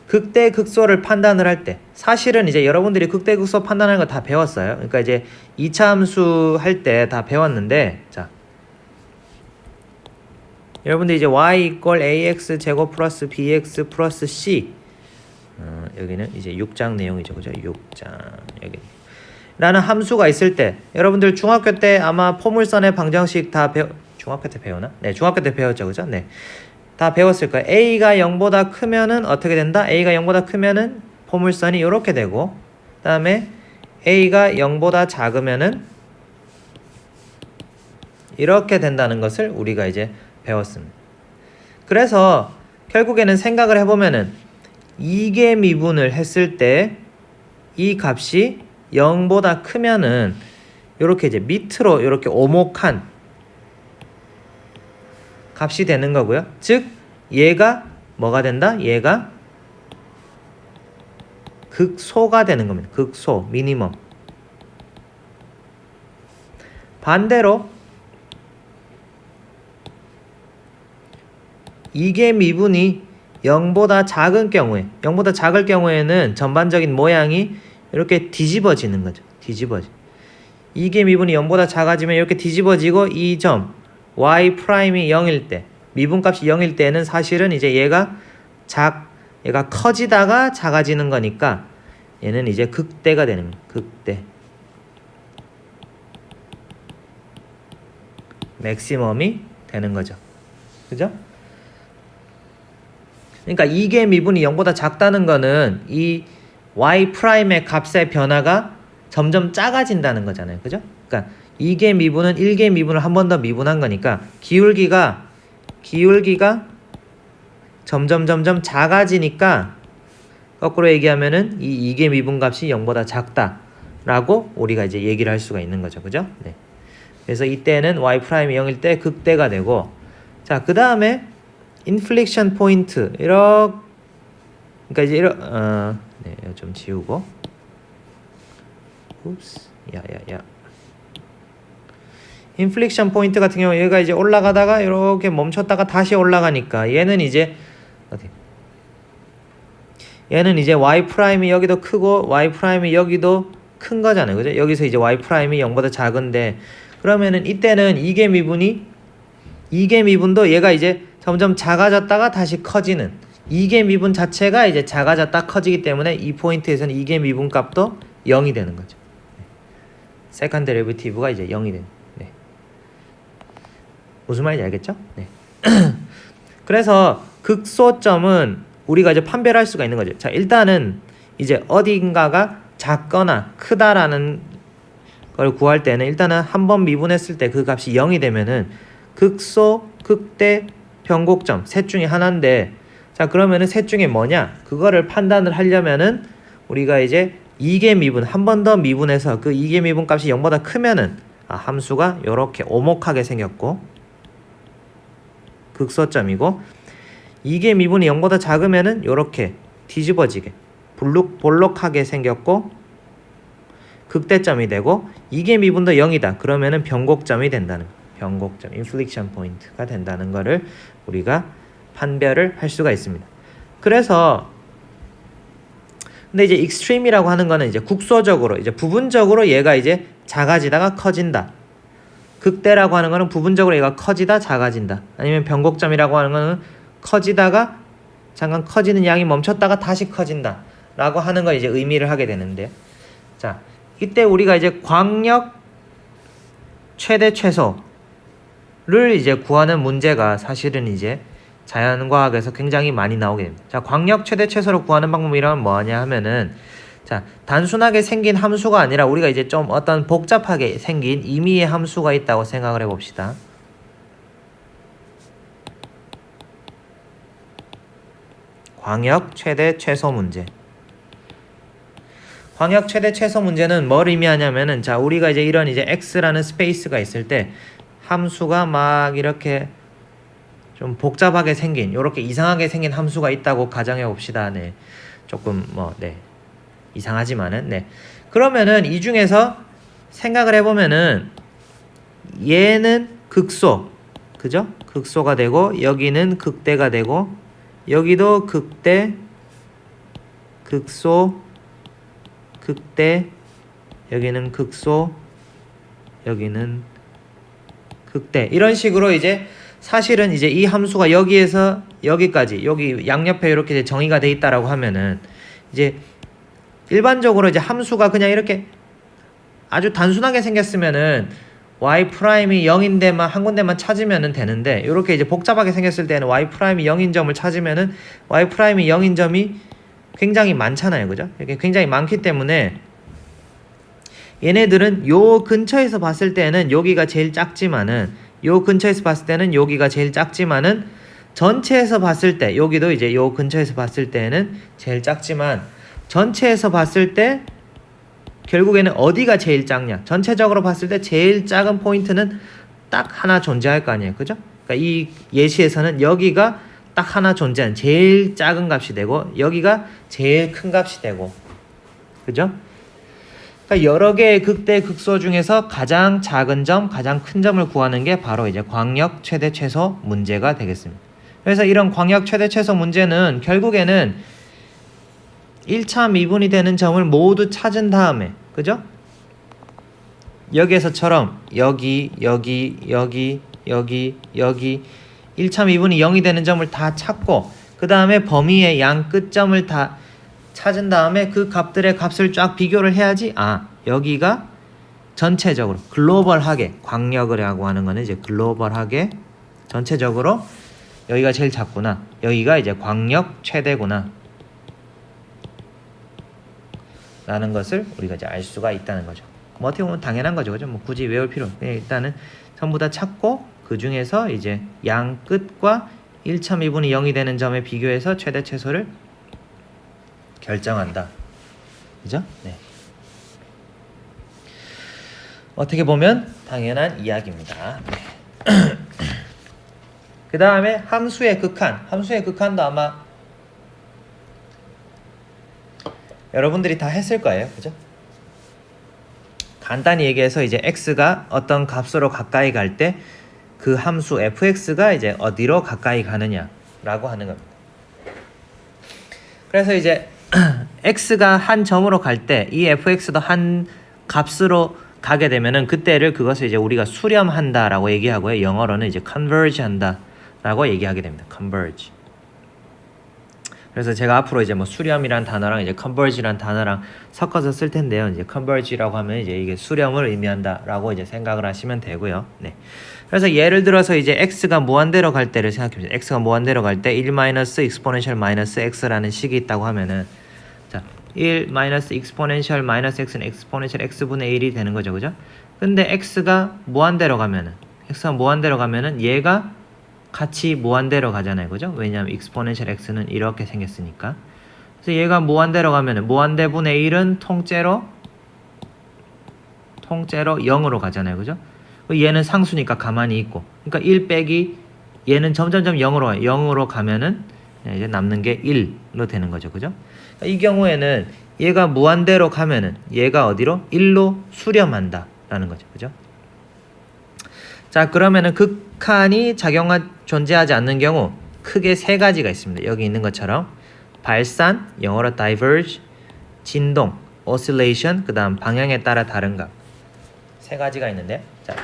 극대 극소를 판단을 할 때 사실은 이제 여러분들이 극대 극소 판단하는 거 다 배웠어요. 그러니까 이제 2차 함수 할 때 다 배웠는데, 자, 여러분들 이제 y 이퀄 ax 제곱 플러스 bx 플러스 c 여기는 이제 6장 내용이죠. 그죠? 6장 여기 라는 함수가 있을 때 여러분들 중학교 때 아마 포물선의 방정식 다 중학교 때 배우나? 네, 중학교 때 배웠죠. 그죠? 네. 다 배웠을 거예요. a가 0보다 크면은 어떻게 된다? a가 0보다 크면은 포물선이 이렇게 되고, 그다음에 a가 0보다 작으면은 이렇게 된다는 것을 우리가 이제 배웠습니다. 그래서 결국에는 생각을 해보면은 이계 미분을 했을 때 이 값이 0보다 크면은 이렇게 이제 밑으로 이렇게 오목한 값이 되는 거고요. 즉 얘가 뭐가 된다? 얘가 극소가 되는 겁니다. 극소, 미니멈. 반대로 이계 미분이 0보다 작은 경우에, 0보다 작을 경우에는 전반적인 모양이 이렇게 뒤집어지는 거죠. 이계 미분이 0보다 작아지면 이렇게 뒤집어지고 이 점 y 프라임이 0일 때, 미분값이 0일 때는 사실은 이제 얘가 커지다가 작아지는 거니까 얘는 이제 극대가 되는 거예요. 극대. 맥시멈이 되는 거죠. 그죠? 그러니까 이계 미분이 0보다 작다는 거는 이 y 프라임의 값의 변화가 점점 작아진다는 거잖아요. 그죠? 그러니까 이계 미분은 1계 미분을 한 번 더 미분한 거니까 기울기가 점점 작아지니까 거꾸로 얘기하면은 이 2계 미분 값이 0보다 작다라고 우리가 이제 얘기를 할 수가 있는 거죠. 그죠? 네. 그래서 이때는 y 프라임이 0일 때 극대가 되고, 자, 그 다음에 인플렉션 포인트 그러니까 이제 네, 좀 지우고, 인플렉션 포인트 같은 경우 얘가 이제 올라가다가 이렇게 멈췄다가 다시 올라가니까 얘는 이제 y 프라임이 여기도 크고 y 프라임이 여기도 큰 거잖아요. 그죠? 여기서 이제 y 프라임이 0보다 작은데, 그러면은 이때는 이계 미분도 얘가 이제 점점 작아졌다가 다시 커지는, 이계 미분 자체가 이제 작아졌다 커지기 때문에 이 포인트에서는 이계 미분 값도 0이 되는 거죠. 세컨 데리베티브가 이제 0이 되는. 네. 무슨 말인지 알겠죠? 네. 그래서 극소점은 우리가 이제 판별을 할 수가 있는 거죠. 자, 일단은 이제 어딘가가 작거나 크다라는 걸 구할 때는 일단은 한 번 미분했을 때 그 값이 0이 되면은 극소, 극대, 변곡점 셋 중에 하나인데, 자, 그러면은 셋 중에 뭐냐? 그거를 판단을 하려면은 우리가 이제 이계 미분, 한 번 더 미분해서 그 이계 미분 값이 0보다 크면은 함수가 이렇게 오목하게 생겼고 극소점이고, 이계 미분이 0보다 작으면은 이렇게 뒤집어지게 볼록하게 생겼고, 극대점이 되고 이게 미분도 0이다. 그러면은 변곡점이 된다는 변곡점, inflection point가 된다는 거를 우리가 판별을 할 수가 있습니다. 그래서 근데 이제 extreme이라고 하는 거는 이제 국소적으로 이제 부분적으로 얘가 이제 작아지다가 커진다. 극대라고 하는 거는 부분적으로 얘가 커지다 작아진다. 아니면 변곡점이라고 하는 거는 커지다가 잠깐 커지는 양이 멈췄다가 다시 커진다 라고 하는 거 이제 의미를 하게 되는데요. 자, 이때 우리가 이제 광역 최대 최소를 이제 구하는 문제가 사실은 이제 자연과학에서 굉장히 많이 나오게 됩니다. 자, 광역 최대 최소를 구하는 방법이란 뭐냐 하면은 자, 단순하게 생긴 함수가 아니라 우리가 이제 좀 어떤 복잡하게 생긴 임의의 함수가 있다고 생각을 해봅시다. 광역 최대 최소 문제. 광역 최대 최소 문제는 뭘 의미하냐면은 자, 우리가 이제 이런 이제 x라는 스페이스가 있을 때 함수가 막 이렇게 좀 복잡하게 생긴 요렇게 이상하게 생긴 함수가 있다고 가정해 봅시다. 네. 조금 이상하지만은 그러면은 이 중에서 생각을 해보면은 얘는 극소, 그죠? 극소가 되고 여기는 극대가 되고 여기도 극대, 극소, 극대, 여기는 극소, 여기는 극대. 이런 식으로 이제 사실은 이제 이 함수가 여기에서 여기까지 여기 양옆에 이렇게 정의가 돼 있다라고 하면은 이제 일반적으로 이제 함수가 그냥 이렇게 아주 단순하게 생겼으면은 y 프라임이 0인데만 한 군데만 찾으면 되는데 이렇게 이제 복잡하게 생겼을 때는 y 프라임이 0인 점을 찾으면은 y 프라임이 0인 점이 굉장히 많잖아요. 그죠? 이렇게 굉장히 많기 때문에 얘네들은 요 근처에서 봤을 때는 여기가 제일 작지만은 요 근처에서 봤을 때는 여기가 제일 작지만은 전체에서 봤을 때 여기도 이제 요 근처에서 봤을 때는 제일 작지만 전체에서 봤을 때 결국에는 어디가 제일 작냐? 전체적으로 봤을 때 제일 작은 포인트는 딱 하나 존재할 거 아니에요. 그죠? 그러니까 이 예시에서는 여기가 딱 하나 존재하는 제일 작은 값이 되고 여기가 제일 큰 값이 되고 그죠? 그러니까 여러 개의 극대 극소 중에서 가장 작은 점, 가장 큰 점을 구하는 게 바로 이제 광역 최대 최소 문제가 되겠습니다. 그래서 이런 광역 최대 최소 문제는 결국에는 1차 미분이 되는 점을 모두 찾은 다음에 그죠? 여기에서처럼 여기 1차 미분이 0이 되는 점을 다 찾고 그 다음에 범위의 양 끝점을 다 찾은 다음에 그 값들의 값을 쫙 비교를 해야지 여기가 전체적으로 글로벌하게 광역이라고 하는 거는 이제 글로벌하게 전체적으로 여기가 제일 작구나 여기가 이제 광역 최대구나 라는 것을 우리가 이제 알 수가 있다는 거죠. 뭐 어떻게 보면 당연한 거죠. 그죠? 뭐 굳이 외울 필요 없고 일단은 전부 다 찾고 그 중에서 이제 양 끝과 1차 미분이 0이 되는 점에 비교해서 최대 최소를 결정한다. 그죠? 네. 어떻게 보면 당연한 이야기입니다. 네. 그 다음에 함수의 극한. 함수의 극한도 아마 여러분들이 다 했을 거예요. 그죠? 간단히 얘기해서 이제 x가 어떤 값으로 가까이 갈 때 그 함수 fx가 이제 어디로 가까이 가느냐라고 하는 겁니다. 그래서 이제 x가 한 점으로 갈 때 이 fx도 한 값으로 가게 되면은 그때를 그것을 이제 우리가 수렴한다라고 얘기하고요. 영어로는 이제 converge 한다라고 얘기하게 됩니다. converge. 그래서 제가 앞으로 이제 뭐 수렴이란 단어랑 이제 converge란 단어랑 섞어서 쓸 텐데요. 이제 converge라고 하면 이제 이게 수렴을 의미한다라고 이제 생각을 하시면 되고요. 네. 그래서 예를 들어서 이제 x가 무한대로 갈 때를 생각해보세요. x가 무한대로 갈 때 1 마이너스 exponential 마이너스 x라는 식이 있다고 하면은 자, 1 마이너스 exponential 마이너스 x는 exponential x분의 1이 되는 거죠. 그죠? 근데 x가 무한대로 가면은 얘가 같이 무한대로 가잖아요. 그죠? 왜냐하면 exponential x는 이렇게 생겼으니까. 그래서 얘가 무한대로 가면은 무한대분의 1은 통째로 0으로 가잖아요. 그죠? 얘는 상수니까 가만히 있고. 그러니까 1 빼기 얘는 점점점 0으로 가요. 0으로 가면은 이제 남는 게 1로 되는 거죠. 그죠? 이 경우에는 얘가 무한대로 가면은 얘가 어디로? 1로 수렴한다 라는 거죠. 그죠? 자, 그러면은 극한이 존재하지 않는 경우 크게 세 가지가 있습니다. 여기 있는 것처럼 발산, 영어로 diverge, 진동, oscillation, 그 다음 방향에 따라 다른 값. 세 가지가 있는데, 자,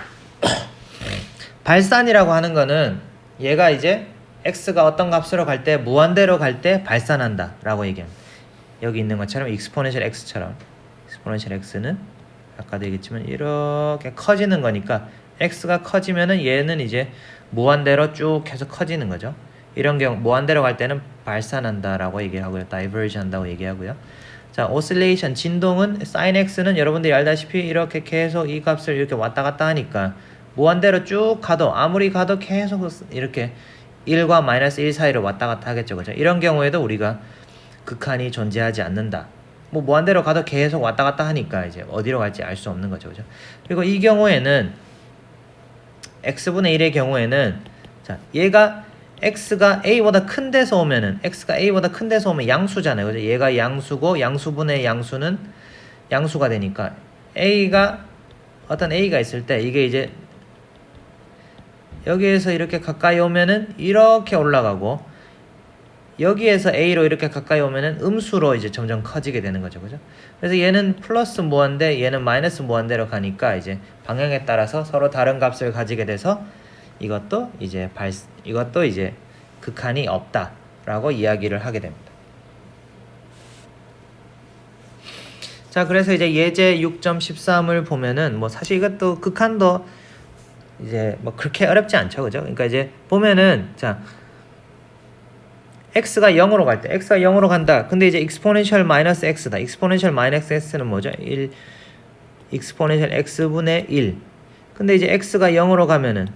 발산이라고 하는 거는 얘가 이제 x가 어떤 값으로 갈 때, 무한대로 갈 때 발산한다 라고 얘기합니다. 여기 있는 것처럼 exponential x처럼 exponential x는 아까도 얘기했지만 이렇게 커지는 거니까 x가 커지면은 얘는 이제 무한대로 쭉 계속 커지는 거죠. 이런 경우 무한대로 갈 때는 발산한다 라고 얘기하고요. diverge 한다고 얘기하고요. 자, oscillation, 진동은 sin x는 여러분들이 알다시피 이렇게 계속 이 값을 이렇게 왔다 갔다 하니까 무한대로 쭉 가도 아무리 가도 계속 이렇게 1과 마이너스 1 사이로 왔다 갔다 하겠죠. 그죠? 이런 경우에도 우리가 극한이 존재하지 않는다. 뭐 무한대로 가도 계속 왔다 갔다 하니까 이제 어디로 갈지 알 수 없는 거죠. 그죠? 그리고 이 경우에는 x분의 1의 경우에는 자, 얘가 x가 a보다 큰 데서 오면은 x가 a보다 큰 데서 오면 양수잖아요. 그죠? 얘가 양수고 양수분의 양수는 양수가 되니까 a가 어떤 a가 있을 때 이게 이제 여기에서 이렇게 가까이 오면은 이렇게 올라가고 여기에서 a로 이렇게 가까이 오면은 음수로 이제 점점 커지게 되는 거죠. 그죠? 그래서 얘는 플러스 무한대, 얘는 마이너스 무한대로 가니까 이제 방향에 따라서 서로 다른 값을 가지게 돼서 이것도 이제 극한이 없다라고 이야기를 하게 됩니다. 자, 그래서 이제 예제 6.13을 보면은 뭐 사실 이것도 극한도 이제 뭐 그렇게 어렵지 않죠. 그죠? 그러니까 이제 보면은 자, x가 0으로 갈 때 x가 0으로 간다. 근데 이제 exponential minus x다. exponential minus x는 뭐죠? 1 exponential x분의 1. 근데 이제 x가 0으로 가면은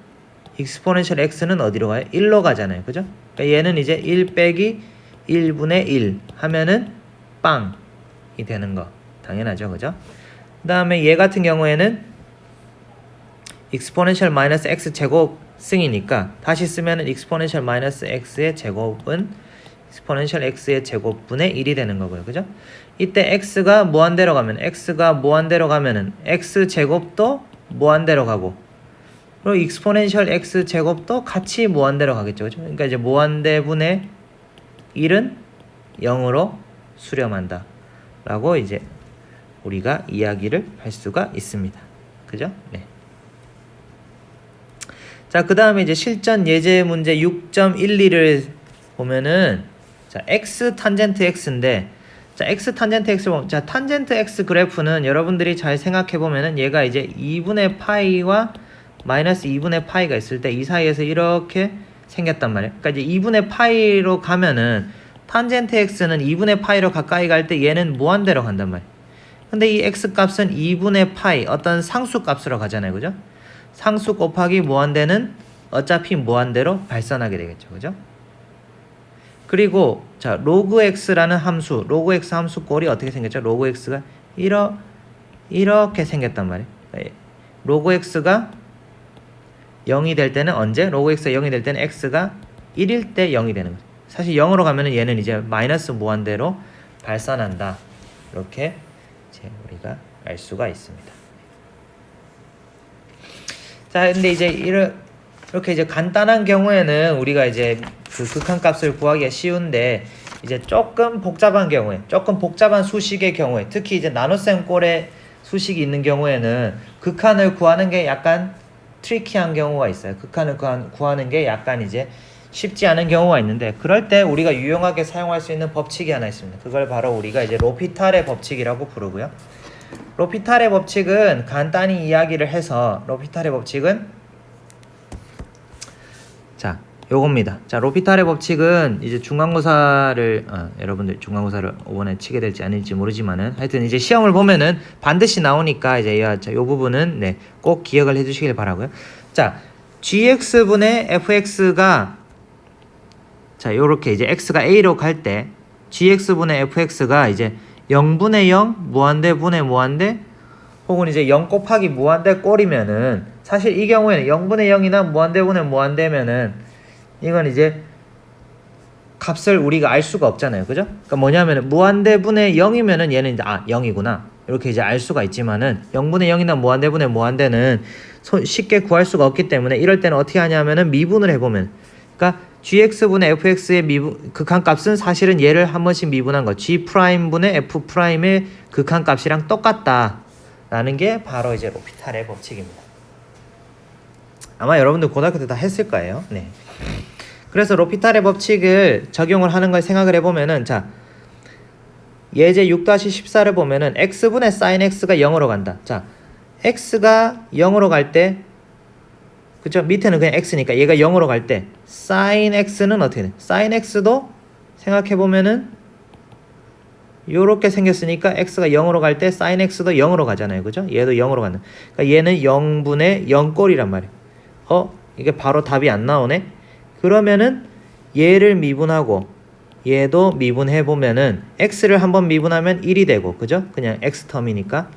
exponential x는 어디로 가요? 1로 가잖아요. 그죠? 그러니까 얘는 이제 1 빼기 1분의 1 하면은 빵이 되는 거. 당연하죠. 그죠? 그 다음에 얘 같은 경우에는 exponential minus x 제곱 승이니까 다시 쓰면은 exponential minus x의 제곱은 exponential x의 제곱분의 1이 되는 거고요. 그죠? 이때 x가 무한대로 가면은 x 제곱도 무한대로 가고 그리고 exponential x 제곱도 같이 무한대로 가겠죠. 그죠? 그러니까 이제 무한대분의 1은 0으로 수렴한다 라고 이제 우리가 이야기를 할 수가 있습니다. 그죠? 네. 자, 그 다음에 이제 실전 예제 문제 6.12를 보면은 자, x 탄젠트 x인데 자, x 탄젠트 x를 보면 자, 탄젠트 x 그래프는 여러분들이 잘 생각해 보면은 얘가 이제 2분의 파이와 마이너스 2분의 파이가 있을 때 이 사이에서 이렇게 생겼단 말이에요. 그러니까 이제 2분의 파이로 가면은 탄젠트 x는 2분의 파이로 가까이 갈 때 얘는 무한대로 간단 말이에요. 근데 이 x 값은 2분의 파이 어떤 상수 값으로 가잖아요. 그죠? 상수 곱하기 무한대는 어차피 무한대로 발산하게 되겠죠. 그죠? 그리고 자, 로그 x라는 함수, 로그 x 함수 꼴이 어떻게 생겼죠? 로그 x가 이렇게 생겼단 말이에요. 로그 x가 0이 될 때는 언제? 로그 x가 0이 될 때는 x가 1일 때 0이 되는 거죠. 사실 0으로 가면은 얘는 이제 마이너스 무한대로 발산한다. 이렇게 이제 우리가 알 수가 있습니다. 자, 근데 이제 이렇게 이제 간단한 경우에는 우리가 이제 그 극한값을 구하기가 쉬운데 이제 조금 복잡한 수식의 경우에 특히 이제 나눗셈 꼴의 수식이 있는 경우에는 극한을 구하는 게 약간 트리키한 경우가 있어요. 극한을 구하는 게 약간 이제 쉽지 않은 경우가 있는데 그럴 때 우리가 유용하게 사용할 수 있는 법칙이 하나 있습니다. 그걸 바로 우리가 이제 로피탈의 법칙이라고 부르고요. 로피탈의 법칙은 간단히 이야기를 해서 로피탈의 법칙은 자, 요겁니다. 자, 로피탈의 법칙은 이제 중간고사를 여러분들 중간고사를 이번에 치게 될지 아닐지 모르지만은 하여튼 이제 시험을 보면은 반드시 나오니까 이제 요 부분은 네, 꼭 기억을 해 주시길 바라고요. 자, gx분의 fx가 자, 요렇게 이제 x가 a로 갈 때 gx분의 fx가 이제 0분의 0 무한대 분의 무한대 혹은 이제 0 곱하기 무한대 꼴이면은 사실 이 경우에는 0분의 0이나 무한대 분의 무한대면은 이건 이제 값을 우리가 알 수가 없잖아요. 그죠? 그러니까 뭐냐면은 무한대분의 0이면은 얘는 이제 0이구나. 이렇게 이제 알 수가 있지만은 0분의 0이나 무한대분의 무한대는 쉽게 구할 수가 없기 때문에 이럴 때는 어떻게 하냐면은 미분을 해보면, 그러니까 gx분의 fx의 극한값은 사실은 얘를 한 번씩 미분한 거 g'분의 f'의 극한값이랑 똑같다라는 게 바로 이제 로피탈의 법칙입니다. 아마 여러분들 고등학교 때 다 했을 거예요. 네. 그래서 로피탈의 법칙을 적용을 하는 걸 생각을 해보면은, 자, 예제 6-14를 보면은 x분의 sin x가 0으로 간다. 자, x가 0으로 갈 때, 그쵸? 밑에는 그냥 x니까 얘가 0으로 갈 때 sin x는 어떻게 돼? sin x도 생각해보면은 요렇게 생겼으니까 x가 0으로 갈 때 sin x도 0으로 가잖아요. 그죠? 얘도 0으로 가는. 그러니까 얘는 0분의 0꼴이란 말이에요. 이게 바로 답이 안 나오네? 그러면은 얘를 미분하고 얘도 미분해보면은 x를 한번 미분하면 1이 되고, 그죠? 그냥 x텀이니까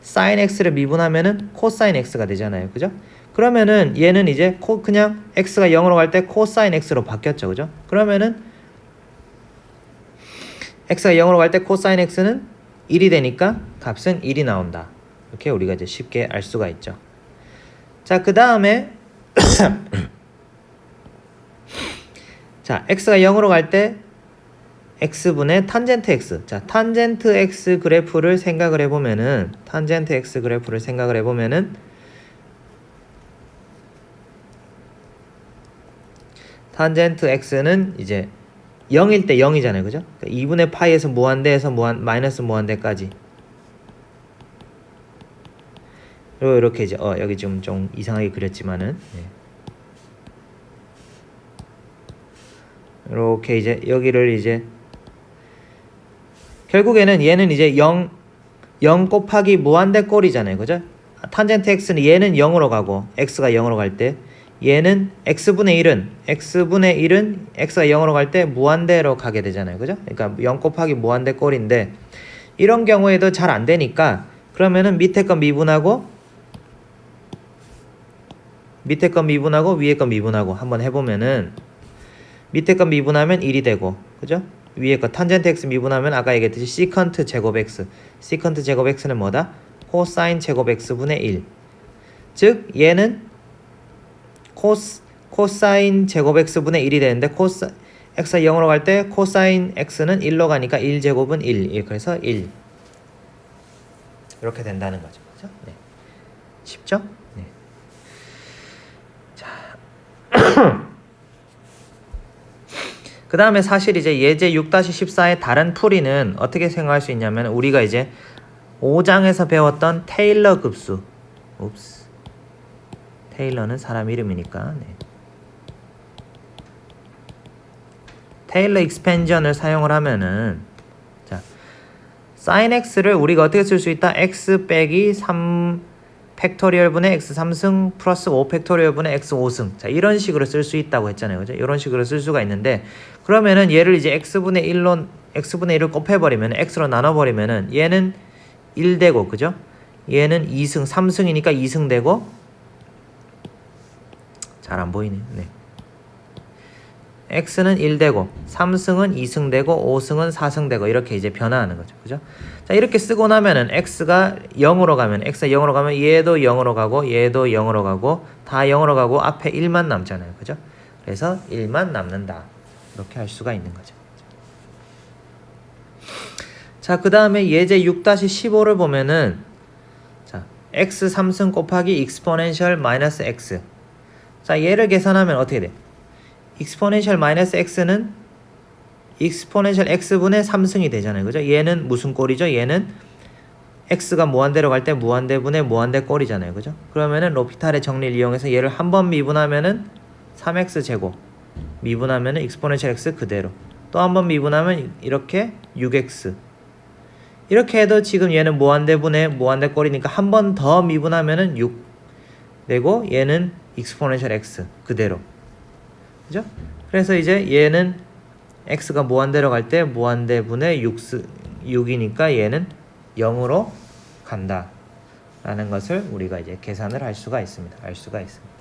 sin x를 미분하면은 cosine x가 되잖아요. 그죠? 그러면은 얘는 이제 그냥 x가 0으로 갈 때 cosine x로 바뀌었죠. 그죠? 그러면은 x가 0으로 갈 때 cosine x는 1이 되니까 값은 1이 나온다. 이렇게 우리가 이제 쉽게 알 수가 있죠. 자, 그 다음에 자, x가 0으로 갈 때 x분의 탄젠트 x. 자, 탄젠트 x 그래프를 생각을 해보면은 탄젠트 x는 이제 0일 때 0이잖아요. 그죠? 그러니까 2분의 파이에서 무한대에서 마이너스 무한대까지. 그리고 이렇게 이제 여기 좀 이상하게 그렸지만은, 이렇게 이제 여기를 이제 결국에는 얘는 이제 0 곱하기 무한대 꼴이잖아요. 그죠? 탄젠트 x는 얘는 0으로 가고 x가 0으로 갈 때 얘는 x분의 1은 x가 0으로 갈 때 무한대로 가게 되잖아요. 그죠? 그러니까 0 곱하기 무한대 꼴인데, 이런 경우에도 잘 안 되니까 그러면은 밑에 거 미분하고 위에 거 미분하고 한번 해보면은 밑에 거 미분하면 1이 되고, 그죠? 위에 거 탄젠트 x 미분하면 아까 얘기했듯이 시컨트 제곱 x. 시컨트 제곱 x는 뭐다? 코사인 제곱 x분의 1. 즉 얘는 코사인 제곱 x분의 1이 되는데 x가 0으로 갈 때 코사인 x는 1로 가니까 1제곱은 1. 그래서 1. 이렇게 된다는 거죠. 그죠? 네. 쉽죠? 네. 자. 그 다음에 사실 이제 예제 6-14의 다른 풀이는 어떻게 생각할 수 있냐면, 우리가 이제 5장에서 배웠던 테일러 급수. 테일러는 사람 이름이니까. 네. 테일러 익스펜션을 사용을 하면은, 자, sin x를 우리가 어떻게 쓸 수 있다? x 빼기 3 팩토리얼분의 x 3승 플러스 5 팩토리얼분의 x 5승. 자, 이런 식으로 쓸 수 있다고 했잖아요. 그죠? 이런 식으로 쓸 수가 있는데, 그러면은 얘를 이제 x분의 1을 곱해버리면, x로 나눠버리면은 얘는 1 되고, 그죠? 얘는 2승, 3승이니까 2승 되고, 잘 안 보이네. 네. x는 1 되고, 3승은 2승 되고, 5승은 4승 되고, 이렇게 이제 변화하는 거죠. 그죠? 자, 이렇게 쓰고 나면은 x가 0으로 가면 얘도 0으로 가고, 얘도 0으로 가고, 다 0으로 가고, 앞에 1만 남잖아요. 그죠? 그래서 1만 남는다. 이렇게 할 수가 있는 거죠. 자, 그 다음에 예제 6-15를 보면은, 자, x 3승 곱하기 익스포넨셜 마이너스 x. 자, 얘를 계산하면 어떻게 돼? 익스포넨셜 마이너스 x는 익스포넨셜 x분의 3승이 되잖아요. 그죠? 얘는 무슨 꼴이죠? 얘는 x가 무한대로 갈 때 무한대분의 무한대 꼴이잖아요. 그죠? 그러면은 로피탈의 정리를 이용해서 얘를 한 번 미분하면은 3x 제곱, 미분하면은 익스포넨셜 x 그대로, 또 한 번 미분하면 이렇게 6x. 이렇게 해도 지금 얘는 무한대분의 무한대 꼴이니까 한 번 더 미분하면은 6 되고, 얘는 익스포넨셜 x 그대로. 그죠? 그래서 이제 얘는 x가 무한대로 갈 때 무한대분의 6이니까 얘는 0으로 간다 라는 것을 우리가 이제 계산을 할 수가 있습니다. 알 수가 있습니다.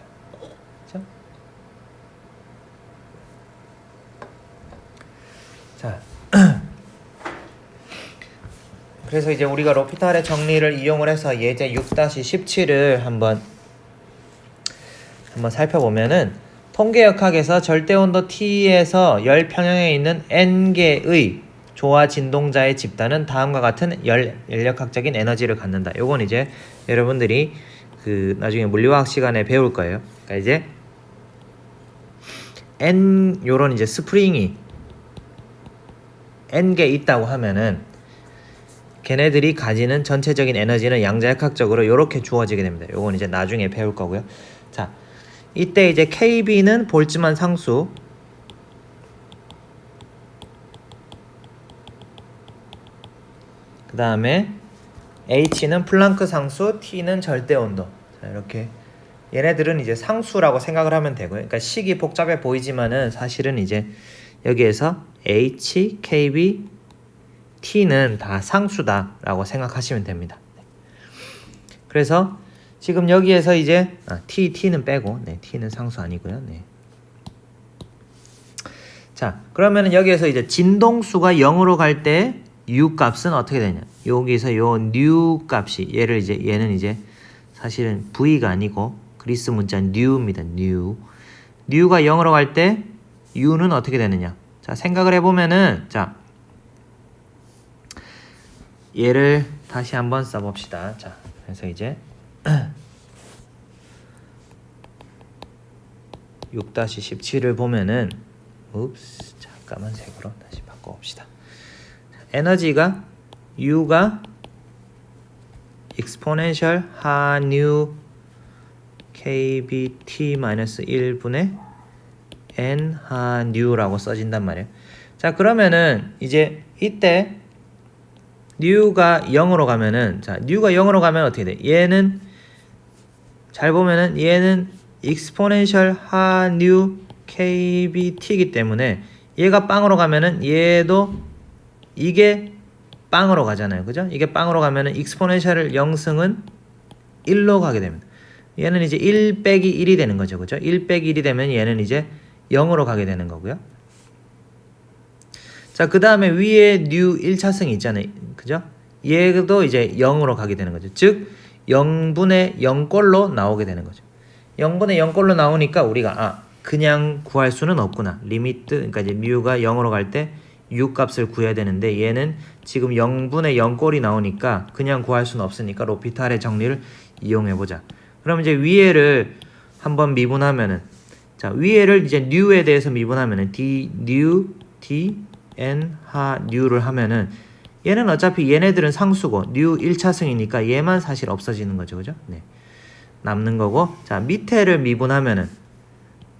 그죠? 자, 그래서 이제 우리가 로피탈의 정리를 이용을 해서 예제 6-17을 한번 살펴보면은 통계역학에서 절대온도 T에서 열 평형에 있는 N개의 조화 진동자의 집단은 다음과 같은 열역학적인 에너지를 갖는다. 요건 이제 여러분들이 그 나중에 물리화학 시간에 배울 거예요. 그러니까 이제 요런 이제 스프링이 N개 있다고 하면은 걔네들이 가지는 전체적인 에너지는 양자역학적으로 요렇게 주어지게 됩니다. 요건 이제 나중에 배울 거고요. 자, 이때 이제 KB는 볼츠만 상수, 그 다음에 H는 플랑크 상수, T는 절대온도. 자, 이렇게 얘네들은 이제 상수라고 생각을 하면 되고요. 그러니까 식이 복잡해 보이지만은 사실은 이제 여기에서 H, KB, T는 다 상수다라고 생각하시면 됩니다. 그래서 지금 여기에서 이제 T는 빼고, 네, T는 상수 아니고요. 네. 자, 그러면은 여기에서 이제 진동수가 0으로 갈 때 U 값은 어떻게 되냐? 여기서 요 new 값이 얘는 이제 사실은 V가 아니고 그리스 문자 new입니다. new가 0으로 갈 때 U는 어떻게 되느냐? 자, 생각을 해보면은 자, 얘를 다시 한번 써봅시다. 자, 그래서 이제 6-17을 보면은 까만색으로 다시 바꿔봅시다. 에너지가 U가 exponential 하 뉴 kBt-1분의 n 하 뉴라고 써진단 말이에요. 자, 그러면은 이제 이때 뉴가 0으로 가면은, 자, 뉴가 0으로 가면 어떻게 돼? 얘는 잘 보면은 얘는 exponential 하 뉴 kBt이기 때문에 얘가 빵으로 가면은 얘도 이게 빵으로 가잖아요. 그죠? 이게 빵으로 가면은 exponential 0승은 1로 가게 됩니다. 얘는 이제 1 빼기 1이 되는 거죠. 그죠? 1 빼기 1이 되면 얘는 이제 0으로 가게 되는 거고요. 자, 그 다음에 위에 뉴 1차승이 있잖아요. 그죠? 얘도 이제 0으로 가게 되는 거죠. 즉 0분의 0꼴로 나오게 되는 거죠. 0분의 0꼴로 나오니까 우리가 그냥 구할 수는 없구나. 리미트, 그러니까 이제 뮤가 0으로 갈 때 U 값을 구해야 되는데 얘는 지금 0분의 0꼴이 나오니까 그냥 구할 수는 없으니까 로피탈의 정리를 이용해보자. 그럼 이제 위에를 한번 미분하면은, 자, 위에를 이제 뉴에 대해서 미분하면은 D 뉴 D N 하 뉴를 하면은 얘는 어차피 얘네들은 상수고 뉴 1차승이니까 얘만 사실 없어지는 거죠. 그죠? 네. 남는 거고, 자, 밑에를 미분하면은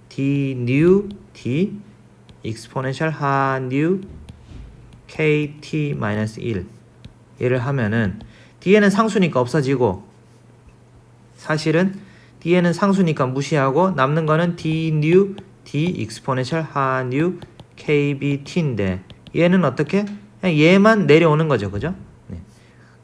D 뉴 D exponential 하 뉴 kt-1 얘를 하면은 D에는 상수니까 없어지고, 사실은 D에는 상수니까 무시하고 남는 거는 D 뉴 D exponential 하 뉴 kBt인데 얘는 어떻게? 그냥 얘만 내려오는 거죠. 그죠? 네.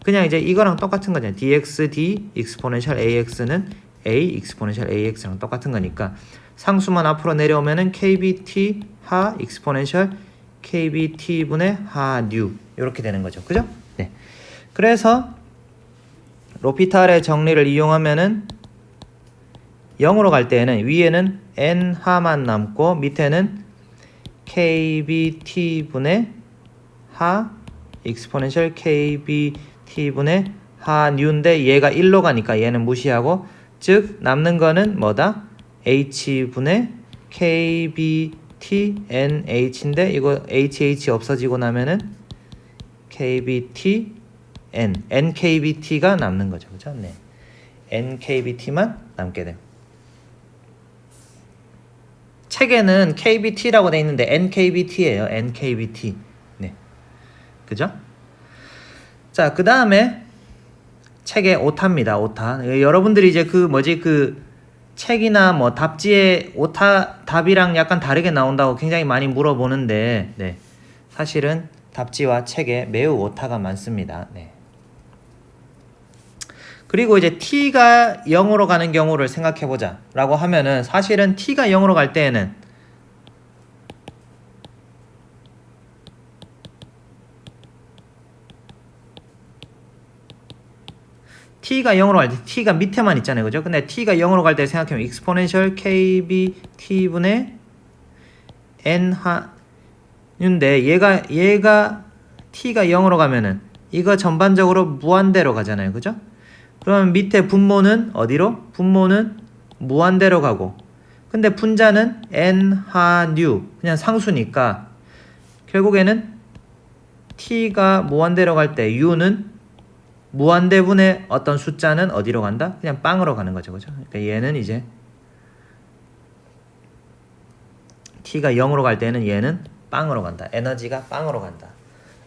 그냥 이제 이거랑 똑같은 거잖아요. dx d exponential ax는 a exponential ax랑 똑같은 거니까 상수만 앞으로 내려오면은 kbt 하 exponential kBt분의 하 뉴 이렇게 되는 거죠. 그죠? 네. 그래서 로피탈의 정리를 이용하면은 0으로 갈 때에는 위에는 n 하만 남고 밑에는 kBt분의 하 exponential kBt분의 하 뉴인데 얘가 1로 가니까 얘는 무시하고, 즉 남는 거는 뭐다? h분의 kBtNh인데 이거 hh 없어지고 나면은 kBtN nkBt가 남는 거죠. 그죠? 네. nkBt만 남게 돼요. 책에는 kBt라고 돼 있는데 nkBt예요. nkBt. 네. 그죠? 자, 그 다음에 책의 오타입니다. 오타. 여러분들이 이제 그 책이나 뭐 답지에 오타 답이랑 약간 다르게 나온다고 굉장히 많이 물어보는데, 네. 사실은 답지와 책에 매우 오타가 많습니다. 네. 그리고 이제 t가 0으로 가는 경우를 생각해 보자 라고 하면은, 사실은 t가 0으로 갈 때에는 t가 0으로 갈 때 t가 밑에만 있잖아요. 그죠? 근데 t가 0으로 갈 때 생각하면 exponential kb t분의 n 하인데 얘가 t가 0으로 가면은 이거 전반적으로 무한대로 가잖아요. 그죠? 그러면 밑에 분모는 어디로? 분모는 무한대로 가고, 근데 분자는 n 하뉴 그냥 상수니까 결국에는 t가 무한대로 갈 때 u는 무한대분의 어떤 숫자는 어디로 간다? 그냥 빵으로 가는 거죠. 그죠? 그러니까 얘는 이제 t가 0으로 갈 때는 얘는 빵으로 간다. 에너지가 빵으로 간다.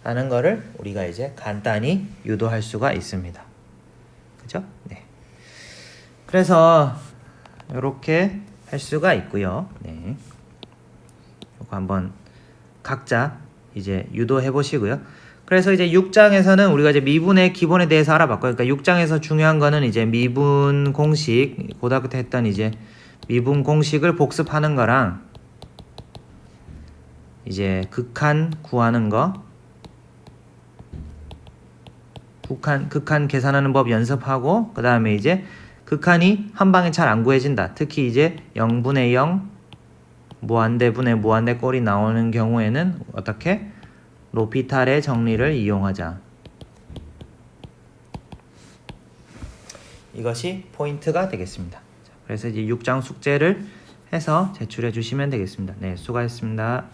라는 거를 우리가 이제 간단히 유도할 수가 있습니다. 그죠? 네. 그래서 이렇게 할 수가 있고요. 네. 이거 한번 각자 이제 유도해 보시고요. 그래서 이제 6장에서는 우리가 이제 미분의 기본에 대해서 알아봤고요. 그러니까 6장에서 중요한 거는 이제 미분 공식, 고등학교 때 했던 이제 미분 공식을 복습하는 거랑 이제 극한 구하는 거, 극한 계산하는 법 연습하고, 그 다음에 이제 극한이 한 방에 잘 안 구해진다. 특히 이제 0분의 0 무한대분의 무한대 꼴이 나오는 경우에는 어떻게? 로피탈의 정리를 이용하자. 이것이 포인트가 되겠습니다. 그래서 이제 6장 숙제를 해서 제출해 주시면 되겠습니다. 네, 수고하셨습니다.